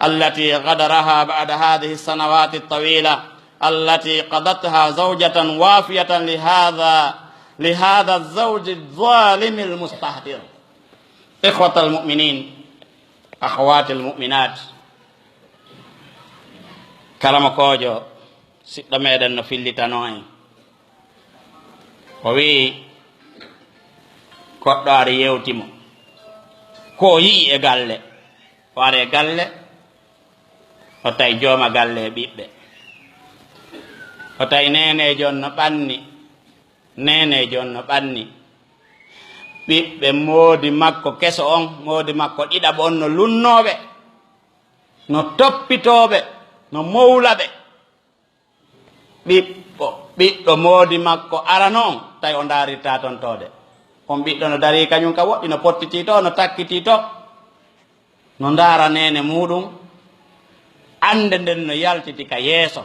التي غدرها بعد هذه السنوات الطويلة التي قضتها زوجة وافية لهذا الزوج الظالم المستهتر. إخوة المؤمنين، أخوات المؤمنات، كلام كوجو سيدنا ميدن في اللتانوين ووي كودار يوتيمو ko yi e galle ware galle o tay jooma galle ɓiɓɓe o tay nene jonno ɓanni nene jonno ɓanni ɓiɓɓe moodi makko keso on moodi makko ɗiɗaɓo on no lunnoɓe no toppitoɓe no mowlaɓe ɓiɗɗo moodi makko ara noon tawi o darirta toon tode on ɓiɗɗo no dari kañum ka woɗɗi no pottiti to no takkiti to no ndaara nene muɗum ande nden no yaltiti ka yeeso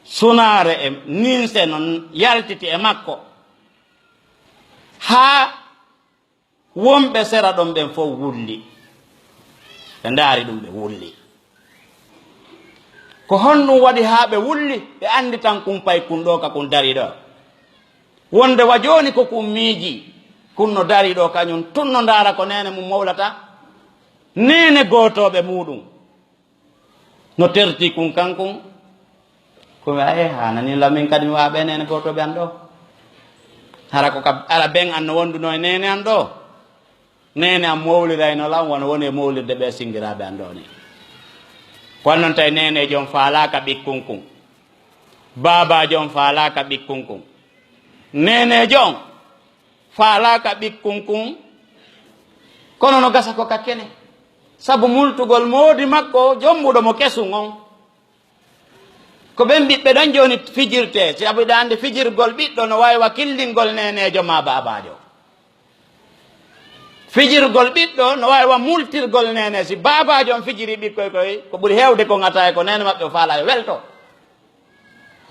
sunaare e ninse no yaltiti e makko haa wonɓe sera ɗon ɓen fof wulli ɓe ndaari ɗum ɓe wulli ko honɗum waɗi haa ɓe wulli ɓe andi tan kumpay kun ɗo ka kun dari ɗo wonde wa joni ko kum miiji kun no dari ɗo kañum tun no ndaara ko nene mum mawlata nene gootoɓe muɗum no terti kun kankun komi aye hanani lamin kadi mi waɓe nene gootoɓe an ɗo hara ko ka ala ben an no wonduno e nene an ɗo nene an mowlirayno lam wona woni e mowlirde ɓe singiraɓe an ɗo ni kono noon tawi nene jom faalaka ɓikkun kun baba jom faalaka ɓikkun kun nene jon faalaka ɓikkun kun kono no gasa ko kakkene sabu multugol moodi makko jommuɗo mo kesum on ko ɓen ɓiɓɓe ɗon joni fijirte sabu ɗa andi fijirgol ɓiɗɗo no wawi wa killingol nenejo ma babajo fijirgol ɓiɗɗo no wawi wa multirgol nene si babajo on fijiri ɓikkoy koy ko ɓuuri hewde ko ngata e ko nene maɓɓe o faala e welto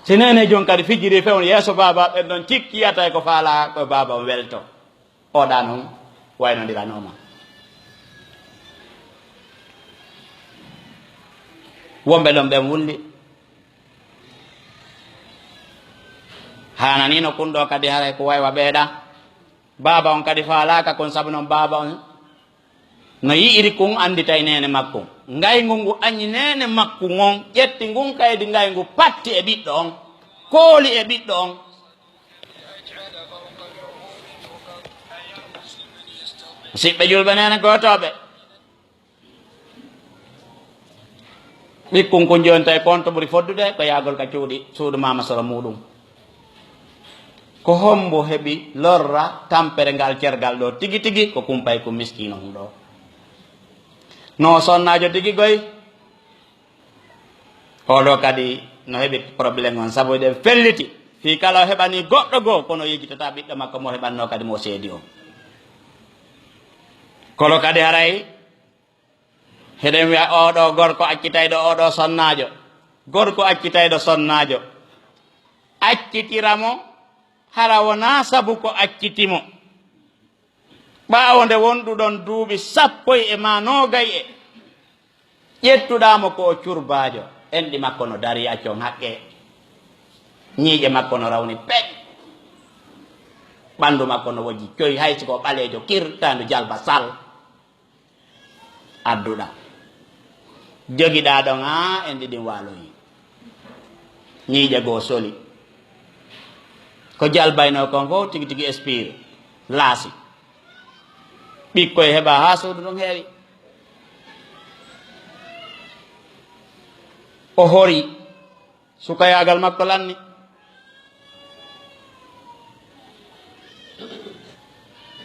si nene jon kadi fijiri fewn yeeso baba ɓen ɗon cikkiyata e ko faala ko baba o welto oɗa noon waynodiranoma wonɓe ɗon ɓen wulli hananino kunɗo kadi haray ko waywa ɓeeɗa baba on kadi faalaka kon saabu noon baba on no yi'iri kun andita e nene makko ngaygu ngu añi nene makku on ƴetti ngun kaydi ngaygu patti e ɓiɗɗo on kooli e ɓiɗɗo on siɓɓe julɓe nene gotoɓe ɓikkun kun joni tawi konto ɓuuri foddude ko yagol ka cuuɗi suudu mama soro muɗum ko hombo heɓi lorra tampere ngal cergal ɗo tigi tigi ko kumpay ko miskino hum ɗo no sonnajo tigi goy oɗo kadi no heɓi probléme on sabu ɗen felliti fi kala o heɓani goɗɗo goo kono yejitata ɓiɗɗo makko mo heɓanno kadi mo seedi o kono kadi haray heɗen wiya oɗo gorko accitayɗo oɗo sonnajo gorko accitayɗo sonnajo accitiramo hara wona sabu ko accitimo ɓawo nde wonɗuɗon duuɓi sappo e ma nogay e ƴettuɗamo ko o curbajo enɗi makko no dari accon haqqe ñiiƴe makko no rawni peƴ ɓandu makko no wojji coyi haysi ko ɓalejo kirtandu jalba sal adduɗa jogiɗa ɗon ha enɗi ɗin waloyi ñiiƴe goo soli ko jalbayno kon fof tigi tigi expire laasi ɓikkoye heɓa ha suudu ɗum heewi o hori sukayagal makko lanni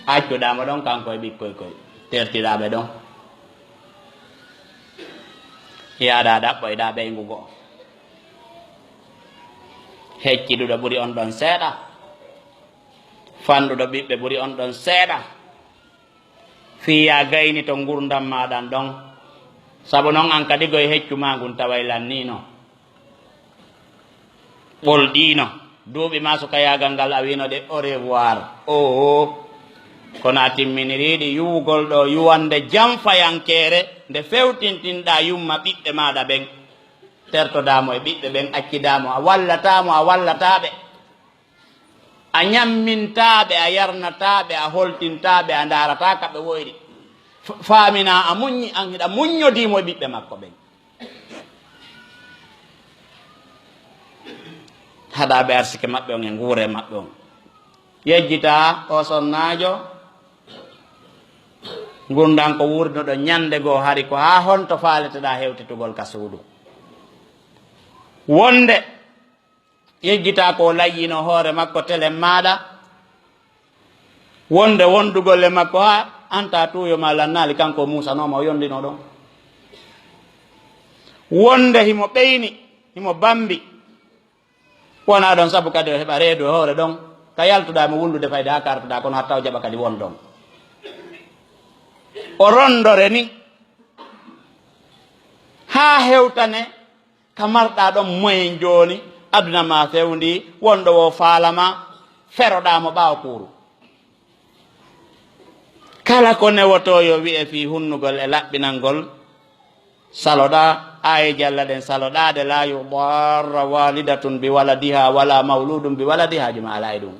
accuɗama ɗon kanko e ɓikkoy koy tertiɗaɓe ɗon yaada ɗaɓɓoyɗa ɓeygu goo hecciɗuɗo ɓuuri on ɗon seeɗa fanɗuɗo ɓiɓɓe ɓuuri on ɗon seeɗa fiya gayni to gurdam maɗan ɗon sabu noon an kadi goye heccu ma ngun taway lannino ɓolɗino duuɓi ma suka yagal ngal a wino de au revoir o kono a timminiriɗi yuwugol ɗo yuwande jamfayankere nde fewtintinɗa yumma ɓiɓɓe maɗa ɓen tertodamo e ɓiɓɓe ɓen accidamo a wallatamo a wallataɓe a ñammintaɓe a yarnataɓe a holtintaɓe a darata kaɓe woyri famina a muñi an hiɗa muññodimo e ɓiɓɓe makko ɓen haɗa ɓe arsike maɓɓe on e guure maɓɓe on yejjita o sonnajo gurdan ko wurnoɗo ñande goo hari ko ha honto faleteɗa hewtitugol ka suudu wonde yejjita ko layyino hoore makko telen maɗa wonde wondugolle makko ha anta tuyoma lannali kanko musanoma o yondino ɗon wonde himo ɓeyni himo bambi wona ɗon saabu kadi o heɓa reedu e hoore ɗon ka yaltuɗa mo wullude fayde ha kartuɗa kono hatta o jaɓa kadi won ɗon o rondore ni ha hewtane ka marɗa ɗon moyen joni aduna ma fewndi wonɗo wo faalama feroɗamo ɓaawo kuuru kala ko newoto yo wi'e fi hunnugol e laɓɓinalngol saloɗa aye jalla ɗen saloɗade la yudarra walidatun bi waladiha wala mawludum bi waladiha juma ala e ɗum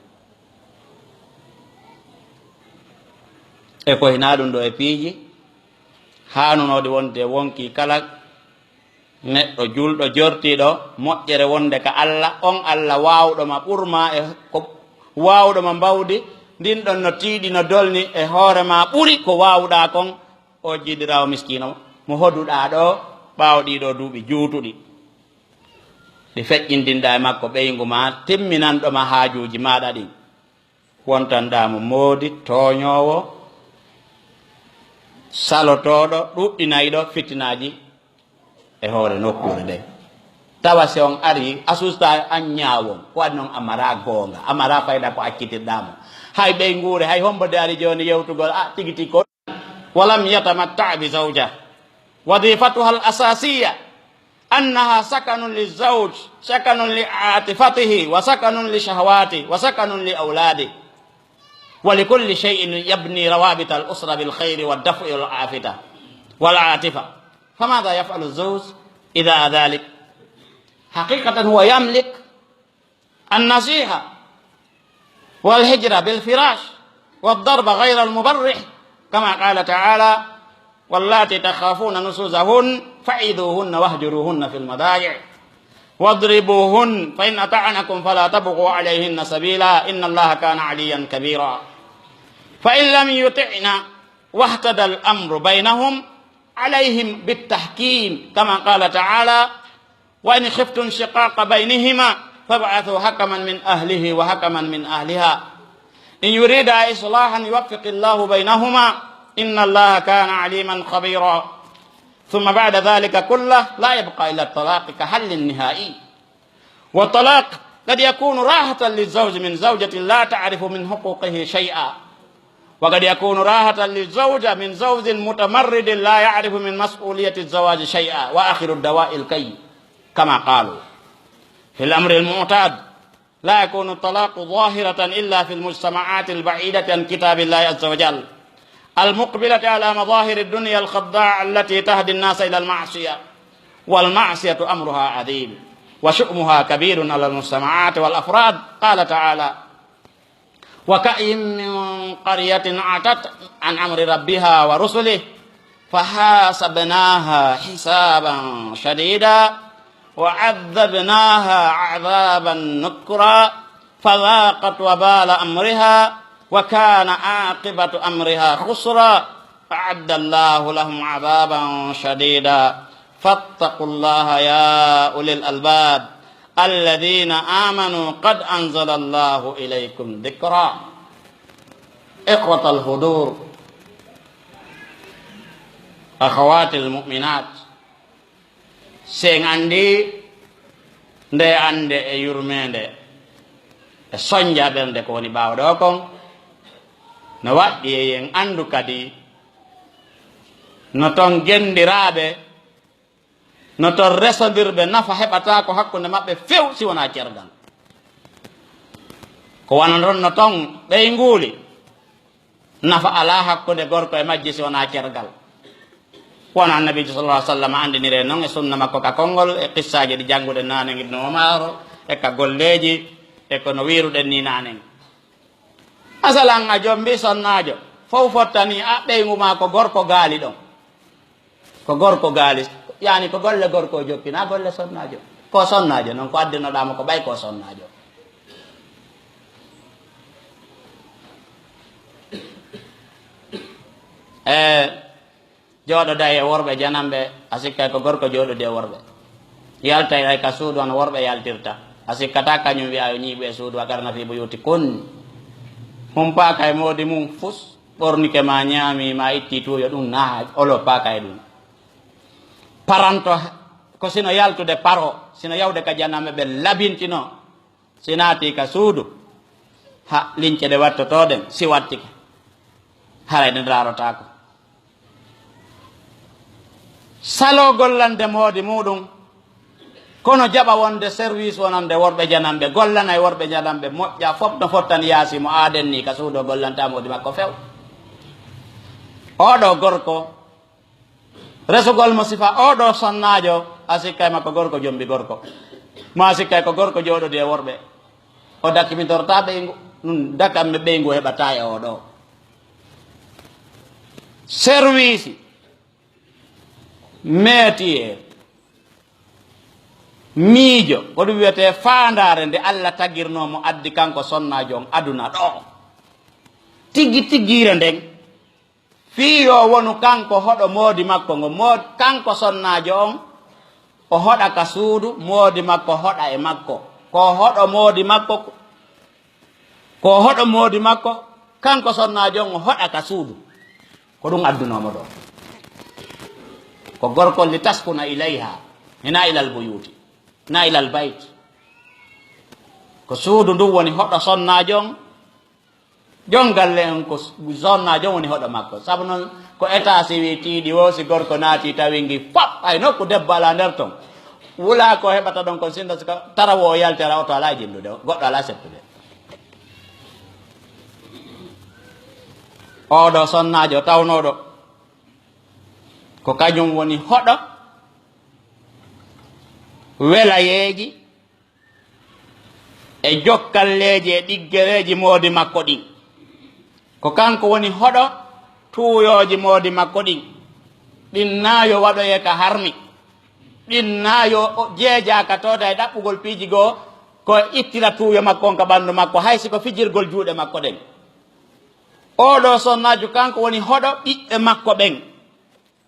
e ko hina ɗum ɗo e piiji hanunode wonde wonki kala neɗɗo julɗo jortiɗo moƴƴere wonde ka Allah on Allah wawɗoma ɓurma e ko wawɗoma mbawdi ndin ɗon no tiiɗi no dolni e hoorema ɓuri ko wawɗa kon o jiɗirawo miskino mo hoduɗa ɗo ɓaawo ɗiɗo duuɓi juutuɗi ɗi feƴƴindinɗa e makko ɓeygu ma timminanɗoma haajuji maɗa ɗin wontanɗamo moodi tooñowo salotoɗo ɗuɗɗinayɗo fitinaji e hoore nokkure nde tawa si on ari asusta an ñaawon ko waɗi noon amara goonga amara fayda ko accitirɗamo hay ɓey nguure hay hombode ari joni yewtugol a tigi tigi ko walam yatamatta bi zawja wadifatuha al asasiya annaha sakanun lizawj sakanun li atifatihi wa sakanun li shahawati wa sakanun li awladi wa likulli shay'in yabni rawabita al usra bil khayri wa daf'i al afita wal atifa فماذا يفعل الزوج إذا ذلك حقيقة هو يملك النصيحة والهجرة بالفراش والضرب غير المبرح كما قال تعالى واللاتي تخافون نشوزهن فعظوهن واهجروهن في المضاجع واضربوهن فإن أطعنكم فلا تبغوا عليهن سبيلا إن الله كان عليا كبيرا فإن لم يطعن واهتدى الأمر بينهم عليهم بالتحكيم كما قال تعالى وإن خفتم شقاق بينهما فابعثوا حكما من أهله وحكما من أهلها إن يريد إصلاحا يوفق الله بينهما إن الله كان عليما خبيرا ثم بعد ذلك كله لا يبقى إلا الطلاق كحل النهائي والطلاق قد يكون راحة للزوج من زوجة لا تعرف من حقوقه شيئا وقد يكون راحة للزوجة من زوج متمرد لا يعرف من مسؤولية الزواج شيئا وآخر الدواء الكي كما قالوا في الأمر المعتاد لا يكون الطلاق ظاهرة إلا في المجتمعات البعيدة عن كتاب الله عز وجل المقبلة على مظاهر الدنيا الخضاع التي تهدي الناس إلى المعصية والمعصية أمرها عظيم وشؤمها كبير على المجتمعات والأفراد قال تعالى وكأي من قرية عتت عن أمر ربها ورسله فحاسبناها حسابا شديدا وعذبناها عذابا نكرا فذاقت وبال أمرها وكان عاقبة أمرها خسرا أعد الله لهم عذابا شديدا فاتقوا الله يا أولي الألباب الذين آمنوا قد أنزل الله إليكم ذكرا إخوة الحضور أخوات المؤمنات سين عندي nde ande e yurmende e soñjaɓerde ko woni ɓawɗo kon no waɗɗi e yen andu kadi no ton gendiraɓe no ton resodirɓe nafa heɓata ko hakkude maɓɓe few si wona cergal ko wana ɗon no ton ɓey nguuli nafa ala hakkunde gorko e majji si wona cergal wona annabijo sallallahu alaihi wasallam andinire non e sunna makko ka konngol e qissaji ɗi jannguɗen nanen ibnu omaro e ka golleji e kono wiruɗen ni nanen masalan a jom mbi sonnajo fof fottani a ɓeyguma ko gorko gaali ɗon ko gorko gaali yani ko golle gorko jokkina golle sonnajo ko sonnajo noon ko addinoɗamo ko ɓay ko sonnajo jooɗoda e worɓe janamɓe a sikkay ko gorko jooɗodi e worɓe yaltay ay ka suudu hono worɓe yaltirta a sikkata kañum wiya yo ñiiɓe e suudu a garna fi buyuti kun hum paaka e moodi mum fus ɓornike ma ñaami ma itti tuuyo ɗum na olo paaka e ɗum paranto ko sino yaltude paro sino yawde ka janamɓe ɓe labintino sinati ka suudu ha lince ɗe wattotoɗen si wattike haray ɗe darotako salo gollande moodi muɗum kono jaɓa wonde service wonande worɓe janamɓe gollana e worɓe janamɓe moƴƴa fof no fottani yaasi mo aaden ni ka suudo gollanta moodi makko few oɗo gorko resugol mo sifa oɗo sonnajo a sikkay makko gorko jombi gorko ma sikkay ko gorko jooɗodi e worɓe o dakkimintorta ɓeygu ɗum dakanɓe ɓeygu heɓata e oɗo service métier miijo ko ɗum wiyete fandare nde Allah tagirnomo addi kanko sonnajo on aduna ɗo tigui tiguire nden fiyo wonu kanko hoɗo moodi makko ngo kanko sonnajo on o hoɗa ka suudu moodi makko hoɗa e makko ko hoɗo moodi makko ko hoɗo moodi makko kanko sonnajo on o hoɗa ka suudu ko ɗum addunomo ɗo ko gorkol li taskuna ilayha ina ilal buyuti na ilal bayt ko suudu ndum woni hoɗo sonnajo on jon galle en ko sonnajo woni hoɗo makko sabu noon ko état si wi tiiɗi o si gorko naati tawi ngi fop ay nokku debbo ala nder ton wula ko heɓata ɗon kon sinda sika tarawo o yaltera oto ala jindude goɗɗo ala settude oɗo sonnajo tawnoɗo ko kañum woni hoɗo welayeji e jokkalleji e ɗiggereji moodi makko ɗin ko kanko woni hoɗo tuuyoji moodi makko ɗin ɗin nayo waɗoye ka harmi ɗin nayo jeejaka toda e ɗaɓɓugol piiji goo ko ittira tuuyo makko on ka ɓandu makko haysi ko fijirgol juuɗe makko ɗen oɗo sonnajo kanko woni hoɗo ɓiɓɓe makko ɓen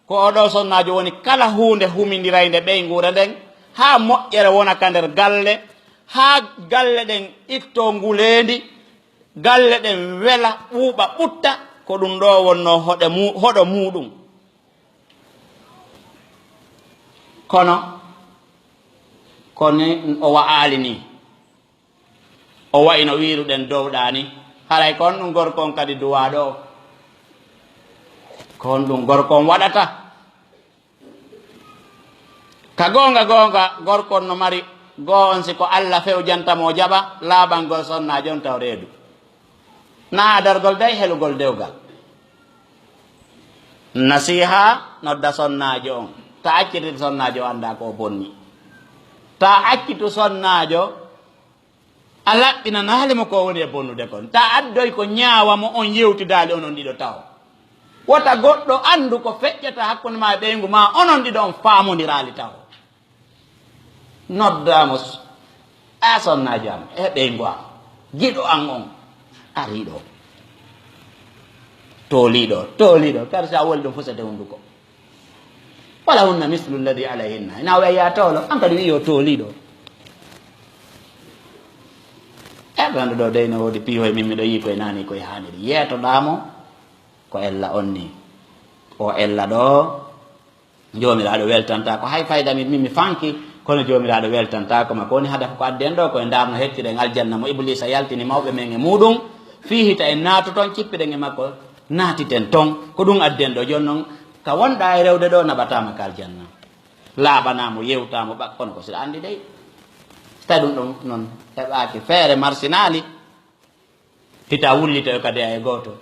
ko oɗo sonnajo woni kala hunde humindirayde ɓeygure nden ha moƴƴere wona ka nder galle ha galle ɗen itto ngulendi galle ɗen wela ɓuuɓa ɓutta ko ɗum ɗo wonno hoɗo muɗum kono koni o wa'ali ni o wayno wiruɗen dowɗa ni haray kon ɗum gorko on kadi duwaɗo kon ɗum gorko on waɗata ka gonga gorko on no mari goo on siko Allah few jantamo jaɓa laaɓangol sonnajo on taw reedu na dargol day helugol dewgal nasiha nodda sonnajo on ta accititi sonnajo anda ko bonni ta accitu sonnajo a laɓɓina naalimo ko woni e bonnude kon ta addoy ko ñaawamo on yewtidali onon ɗiɗo taw wota goɗɗo andu ko feƴƴata hakkude ma e ɓeygu ma onon ɗiɗo on faamodirali taw noddamo a sonnajo am e ɓeygu am giɗo an on ariɗo toliɗo kar sa woli ɗum fusete hunduko wala hunna mislu lladi alayhinna ina weya tolo an kadi wiyo toliɗo ɓandu ɗo dey no wodi piihoye min miɗo yi koye nani koye haniri yeetoɗamo ko ella on ni o ella ɗo jomiraɗo weltanta ko hay fayda min mi fanki kono jomiraɗo weltanta ko makko woni hadafa ko adden ɗo koye darno hettiɗen aljanna mo iblisa yaltini mawɓe men e muɗum fihita en naatu toon cippiɗen e makko naatiten toon ko ɗum adden ɗo joni noon ka wonɗa e rewde ɗo naɓatama ka aljanna laaɓanamo yewtamo ɓakkono ko siɗa andi dey tawi ɗum ɗon noon heɓaki feere marsinali hita wullitoyo kadi e goto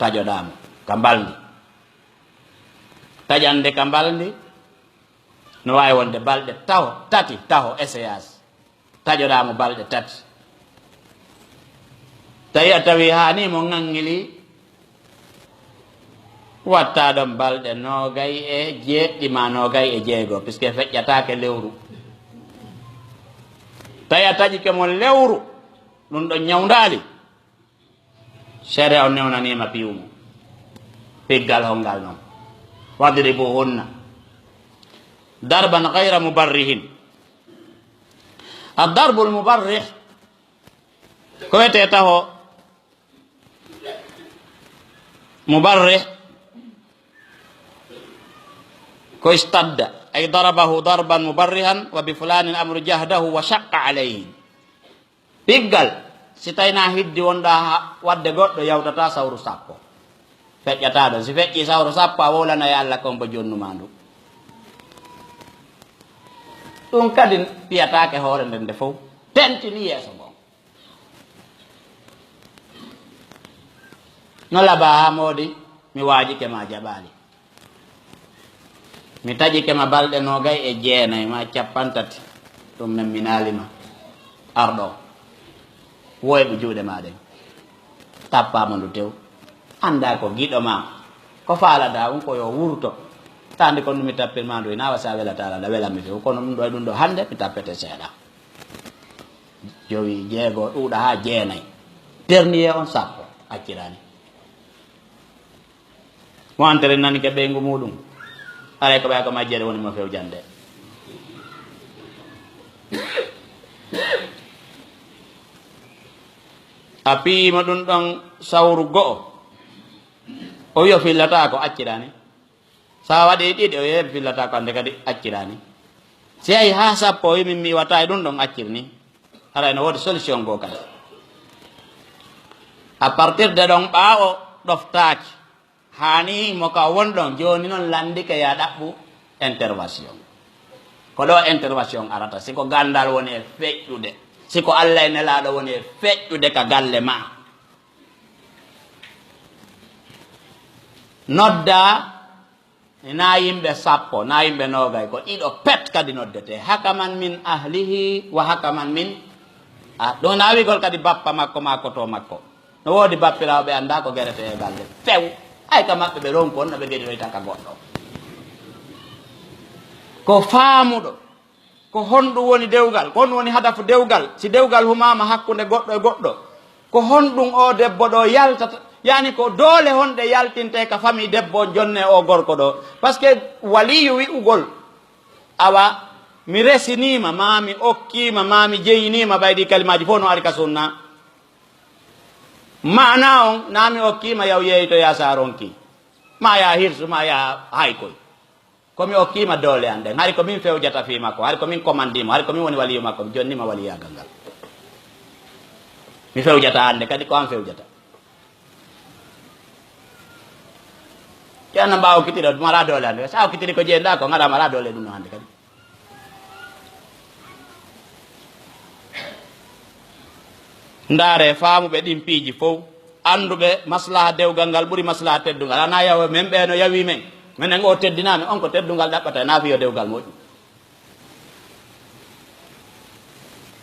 tajoɗamo ka mbaldi taƴande ka mbaldi no wawi wonde balɗe tati taho essayage tajoɗamo balɗe tati tawi a tawi hani mo ŋaŋŋili watta ɗon balɗe nogay e jeeɗɗima nogay e jeego puisque feƴƴatake lewru tawi a taƴike mo lewru ɗum ɗon ñawdali sharia o newnanima piwmo piggal hongal noon wadribuhunna darban gayra mubarrihin addarbul mubarrih ko wiyete taho mubarrih ko istadda ay darabahu darban mubarrihan wa bi fulanin amru jahdahu wa shaqqa alayhi piggal si tawina hiddi wonɗa wadde goɗɗo yawtata sawru sappo feƴƴata ɗon si feƴƴi sawru sappo a wowlana e Allah kon bo jonnuma ndu ɗum kadi piyatake hoore nden nde fof tentini yeeso gon no laba ha moodi mi waajike ma jaɓali mi taƴike ma balɗe nogay e jeenayi ma capantati ɗum men mi naalima arɗo woyɓe juuɗe maɗen tappama ndu tew anda ko giɗo ma ko faalada ɗum ko yo wurto tandi ko ɗum mi tappirma ndu ina wasa welatala ɗa welami few kono ɗum ɗo e ɗum ɗo hande mi tappete seeɗa jowi jeego ɗuuɗa ha jeenayi dernier on sappo accirani mo antere nani ke ɓeygu muɗum aray ko ɓay ko majjere woni mo few jande a piima ɗum ɗon sawru go'o o wiyo fillata ko accirani sa waɗi ɗiɗi o yeeɓe fillata ko ande kadi accirani si yahi ha sappo o wimin mi iwata e ɗum ɗon accirni aray no woodi solution goo kadi a partir de ɗon ɓaawo ɗoftaaki hani mo ka wonɗon joni noon landike ya ɗaɓɓu intervention ko ɗo intervention arata siko gandal woni e feƴƴude siko Allah e nelaɗo woni e feƴƴude ka galle ma nodda na yimɓe sappo na yimɓe nogay ko ɗiɗo pet kadi noddete hakaman min ahlihi wa hakaman min ɗum nawigol kadi bappa makko makoto makko no woodi bappirawo ɓe anda ko guerete e galle few ay ka maɓɓe ɓe ronko on no ɓe geɗi tan ka goɗɗo ko faamuɗo ko honɗum woni dewgal ko honɗum woni hadafu dewgal si dewgal humama hakkude goɗɗo e goɗɗo ko honɗum o debbo ɗo yaltata yani ko doole honɗe yaltinte ka famille debbo jonne o gorko ɗo par ce que waliyu wi'ugol awa mi resinima mami okkima mami jeyinima ɓayɗi kalimaji fof no ari ka sunna mana on nami okkima yaw yeeyto yasa ronki ma ya hirsu ma ya haykoy komi okkima doole an ɗen hari komin fewjata fi makko hari komin commandimo hari komin woni waliyu makko mi jonnima waliyagal ngal mi fewjata hande kadi ko an fewjata yanna mbawa okkitiɗo mara doole hande sa okkitiri ko jeyɗa ko gaɗa mara doole ɗum no hande kadi ndaare faamuɓe ɗin piiji fof anduɓe maslaha dewgal ngal ɓuuri maslaha teddugal ana yawa men ɓe no yawi men minen o teddinami on ko teddugal ɗaɓɓata na fiyo dewgal moƴƴu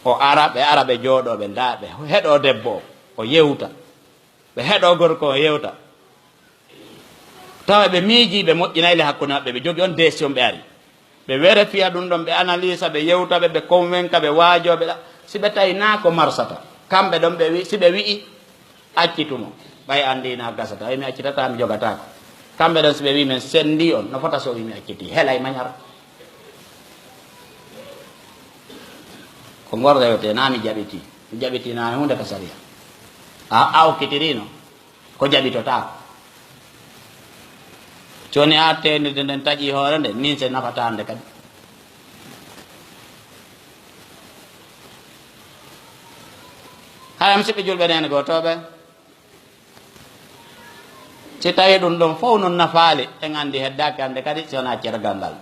o ara ɓe jooɗoɓe nda ɓe heɗo debbo o yewta ɓe heɗo gorko o yewta tawa ɓe miiji ɓe moƴƴinayle hakkude maɓɓe ɓe jogi on décision ɓe ari ɓe were fiya ɗum ɗon ɓe analyse ɓe yewtaɓe ɓe convainca ɓe waajoɓe si ɓe tawi na ko marsata kamɓe ɗon ɓe wi si ɓe wi'i accitumo ɓay andi na gasata wi mi accitata mi jogatako kamɓe ɗon si ɓe wi men sendi on no fota so wi mi acciti helay mañara ko gordewete na mi jaɓiti na hunde ka saria a okkitirino ko jaɓitotako coni a tenirde nden taƴi hoore nde nin se nafata nde kadi hayam siɓe julɓe nene gotoɓe si tawi ɗum ɗon fof non nafaali en andi heddaki hande kadi si wona cergal ngal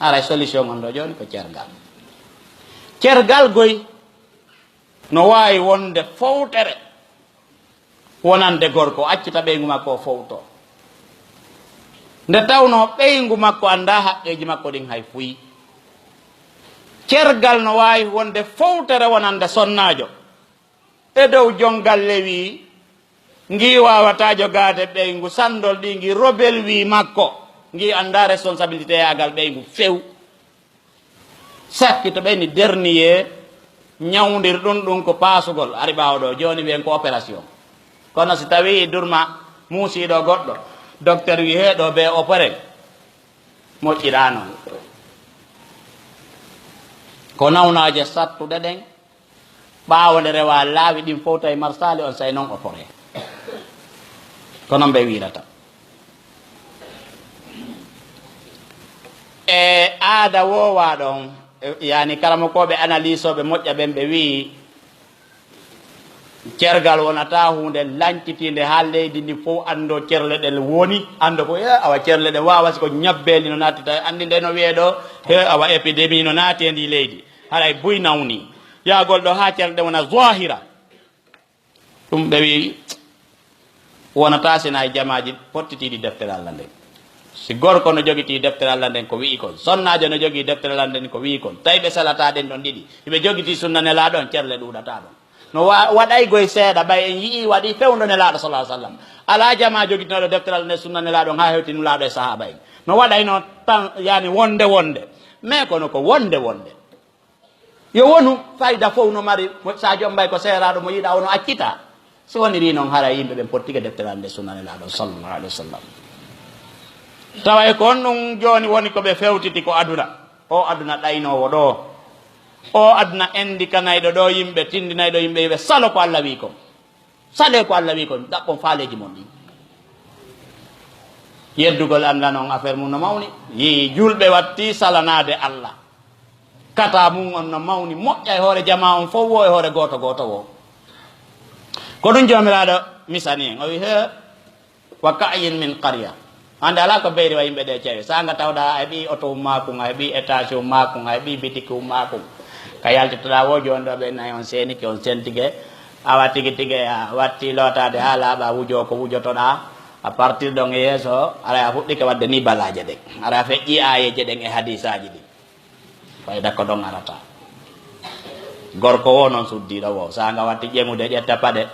aray solution on ɗo joni ko cergal goy no wawi wonde fowtere wonande gorko accita ɓeygu makko o fowto nde tawno ɓeygu makko anda haqqeji makko ɗin hay fuyi cergal no wawi wonde fowtere wonande sonnajo e dow jongalle wi ngi wawata jogade ɓeygu sandol ɗi ngi robel wi makko ngi anda responsabilité yagal ɓeygu few sakki to ɓeyni dernier ñawdir ɗum ko pasugol ari ɓawɗo joni wiyen ko opération kono si tawi durma muusiɗo goɗɗo docteur wi heɗo ɓe opéré moƴƴiɗa noon ko nawnaje sattuɗe ɗen ɓawde rewa laawi ɗin fowta e marsali on say noon opéré ko noon ɓe wirata e aada wowa ɗon yani karama koɓe analyse oɓe moƴƴa ɓen ɓe wi cergal wonata hunde lancitinde ha leydi ndi fof ando cerle ɗen woni ando ko awa cerle ɗen wawa siko ñabbeli no nattita andi nde no wiye ɗo he awa épidémie no naati e ndi leydi haɗay buy nawni yagol ɗo ha cerle ɗen wona zahira ɗum ɓe wi wonata sina e jamaji pottitiɗi deftere Allah nden si gorko no jogiti deftere Allah nden ko wi'i kon sonnajo no jogui deftere Allah nden ko wi'i kon tawi ɓe salata ɗen ɗon ɗiɗi hiɓe jogiti sunna nelaɗo on cerle ɗuɗata ɗon no waɗay goye seeɗa ɓay en yii waɗi fewdo nelaɗo sallah sallam ala jama jogitinoɗo deftere Allah nden sunna nelaɗo on ha hewtini laaɗo e sahaba en no waɗayno tan yani wonde mais kono ko wonde yo wonu fayida fof no mari sa jom mbay ko seeraɗo mo yiiɗa wono accita so woniri noon hara yimɓe ɓen pottigue deftere Allah nde sunna nelaɗo sallallahu alayhi wa sallam tawa ko on ɗum joni woni koɓe fewtiti ko aduna o aduna ɗaynowo ɗo o aduna endi kanayɗo ɗo yimɓe tindinayɗo yimɓe yiɓe salo ko Allah wi kon sale ko Allah wi kon ɗaɓɓon faaleji mon ɗi yeddugol anda noon affaire mum no mawni yi julɓe watti salanade Allah kata mum on no mawni moƴƴa e hoore jama on fof wo e hoore goto wo ko ɗum jomiraɗo misani en o wi he wa ka'yin min qarya hande ala ko ɓeyri wa yimɓe ɗe ceewe sanga tawɗa a heeɓi auto ummakum a heeɓi étage ummakum a heeɓi bitiki ummakum ka yaltitoɗa wo joni ɗo ɓe nayi on seniki on sentige awa tigi a watti lotade ha laaɓa wujo ko wujotoɗa à partir ɗon e yeeso ara a fuɗɗike wadde ni balaje ɗen ara a feƴƴi ayeje ɗen e hadisaji ɗi fayda ko ɗon arata gorko wo noon suddiɗo wo sanga watti ƴeŋude ƴetta paɗe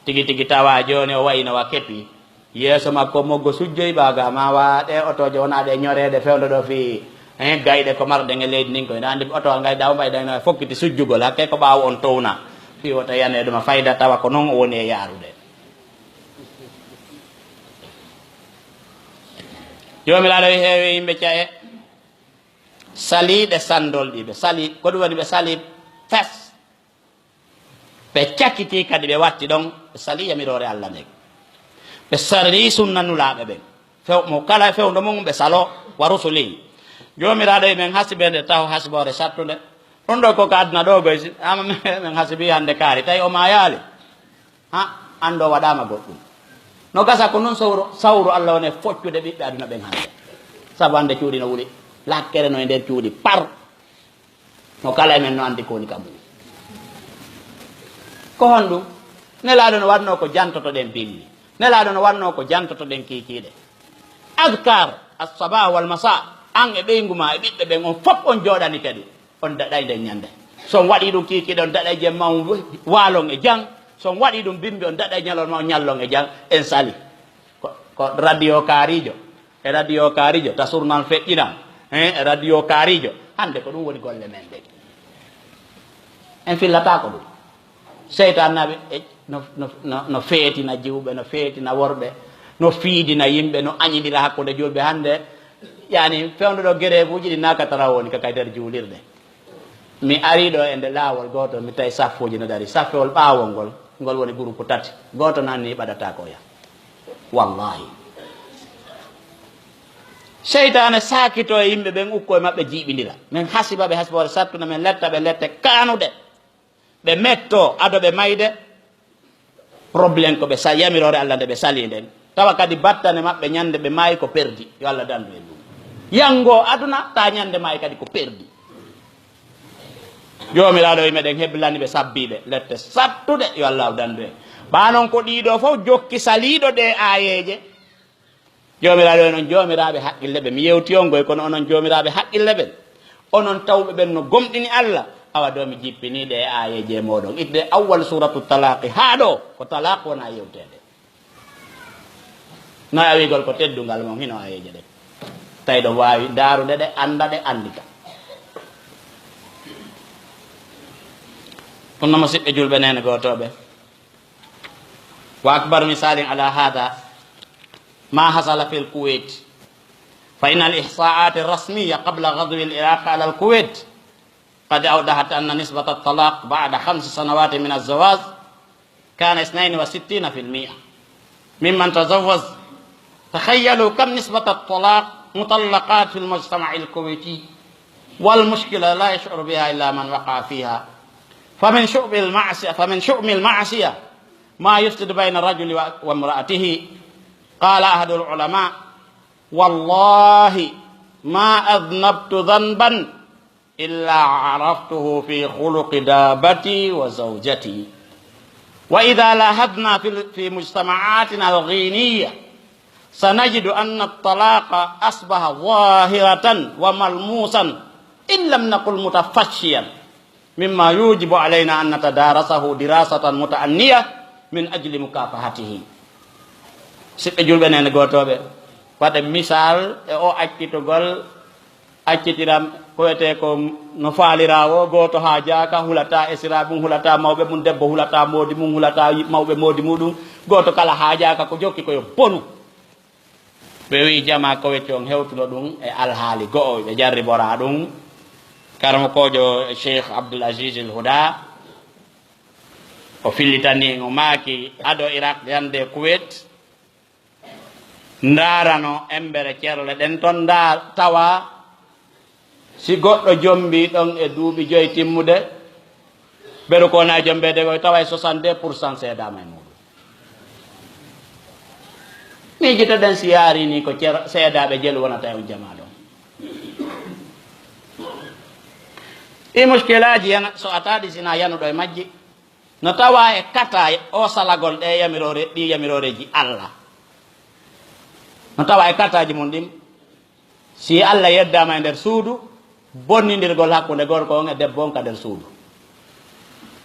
tigi tawa joni o wayino wa keppi yeeso makko moggo sujjoy ɓaga ma wa ɗe otoje wona ɗe ñorede fewde ɗo fi gayɗe ko marɗen e leydi ndin koy andi oto gayɗa o mbayɗa fokkiti sujjugol hakke ko ɓawo on towna fi wota yane ɗuma fayda tawa ko noon o woni e yarude jomiraɗo heewi yimɓe caye saliɗe sandol ɗi ɓe sali ko ɗum woni ɓe sali fes ɓe cakkiti kadi ɓe watti ɗon ɓe sali yamirore Allah nden ɓe sali sunnanulaɓe ɓen mo kala fewdo mum ɓe salo wa rusuli jomiraɗo men hasibe nde taw hasibore sattude ɗum ɗo koko aduna ɗo goy ama men hasibi hande kaari tawi o ma yaali ha ando waɗama goɗɗum no gasa ko noon sawru Allah woni foccude ɓiɓɓe aduna ɓen hande saabu hande cuuɗi no wuuli lakkere no e nder cuuɗi par no kala men no andi ko woni kamum ko hon ɗum nelaɗo no wanno ko jantoto ɗen pilli nelaɗo no wanno ko jantoto ɗen kikiɗe adkar as-sabah wal masa an e ɓeygu ma e ɓiɓɓe ɓen on fof on jooɗani kadi on daɗay nden ñande son waɗi ɗum kikiɗe on daɗay jemma on waalon e jang son waɗi ɗum bimbi on daɗay ñalon ma on ñallon e jang en sali ko radio kaarijo e radio kaarijo tasurnal feƴƴinam e radio kaarijo hande ko ɗum woni golle men ɗe en fillata ko ɗum seytannaɓe no feetina jiwɓe no feetina worɓe no fiidina yimɓe no añidira hakkude julɓe hande yani fewndo ɗo guerefuji ɗi nakatara woni kaka nder juulirde mi ariɗo e nde laawol goto mi tawi saffuji no dari saffewol ɓawol ngol woni groupe tati goto nanni ɓaɗata ko ya wallahi seytane sakito e yimɓe ɓen ukko e maɓɓe jiiɓidira min hasiba ɓe hasibore sattuna min letta ɓe lette kanuɗe ɓe metto adoɓe mayde probléme ko ɓe yamirore Allah nde ɓe sali nden tawa kadi battane maɓɓe ñande ɓe maayi ko perdi yo Allah dandu en ɗum yango aduna ta ñande maayi kadi ko perdi jomiraɗo e meɗen heblani ɓe sabbiɓe lette sattude yo Allah dandu en ɓanon ko ɗiɗo fof jokki saliɗo ɗe ayeje jomiraɗo enon jomiraɓe haqqille ɓe mi yewti on goy kono onon jomiraɓe haqqille ɓen onon tawɓe ɓen no gomɗini Allah awa do mi jippini ɗe ayeje moɗon idde awwal suratu talaqi ha ɗo ko talaq wona yewtede no a wigol ko teddungal mon hino ayeje ɗe tawi ɗon wawi darude ɗe anda ɗe andita ɗum no musidɓe julɓe nene gotoɓe wa akbar misalin ala hada ما حصل في الكويت فإن الإحصاءات الرسمية قبل غزو العراق على الكويت قد أوضحت أن نسبة الطلاق بعد 5 سنوات من الزواج كان 62% ممن تزوج. تخيلوا كم نسبة الطلاق مطلقات في المجتمع الكويتي، والمشكلة لا يشعر بها إلا من وقع فيها. فمن شؤم المعصية ما يفسد بين الرجل وامرأته. قال أحد العلماء: والله ما أذنبت ذنبا إلا عرفته في خلق دابتي وزوجتي. وإذا لاحظنا في مجتمعاتنا الغينية سنجد أن الطلاق أصبح ظاهرة وملموسا إن لم نقل متفشيا، مما يوجب علينا أن نتدارسه دراسة متأنية من أجل مكافحته. siɓɓe julɓe nene gotoɓe waɗa misal e o accitogol accitiram koyete ko no faalira o goto ha jaaka hulata esira mum hulata mawɓe mum debbo hulata moodi mum hulata mawɓe moodi muɗum goto kala ha jaaka ko jokki koyo bonu ɓe wi jama kowecce on hewtuno ɗum e alhaali go'o ɓe jarribora ɗum karmo kojo cheikh Abdoul Aziz El Huda o fillitani o maaki ado Iraq yande Kuwait ndarano embere cerle ɗen ton nda tawa si goɗɗo jombi ɗon e duuɓi 5 timmude ɓeɗo ko na jombede koye tawa e 62% seedama e muɗum. miijito ɗen si yaari ni ko seedaɓe jelu wonata e jama ɗon. ɗi muskilaji so a taɗi sina yanuɗo e majji no tawa e kata o salagol ɗe ɗi yamiroreji Allah no tawa e kataji mum ɗin si Allah yeddama e nder suudu bonnidirgol hakkude gorko on e debbo on ka nder suudu.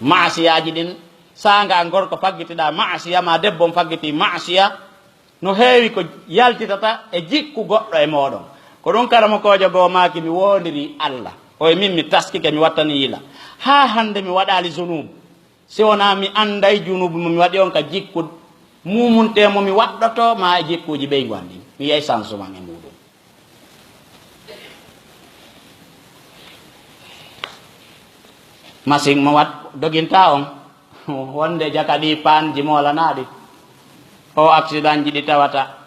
maasiyaji ɗin sanga gorko faggitiɗa maasiya ma debbo on faggiti maasiya no heewi ko yaltitata e jikku goɗɗo e moɗon. ko ɗum karamo kojo goo maki mi wondiri Allah oye min mi taskike mi wattani yila ha hande mi waɗali junubu si wona mi anday junubu mi waɗi on ka jikku mumuntemo mi waɗɗoto ma e jikkuji ɓeygu an ɗin mi yey sansuma e muɗum. machine mo wat doginta on wonde jakaɗi panji molanaɗi o accident ji ɗi tawata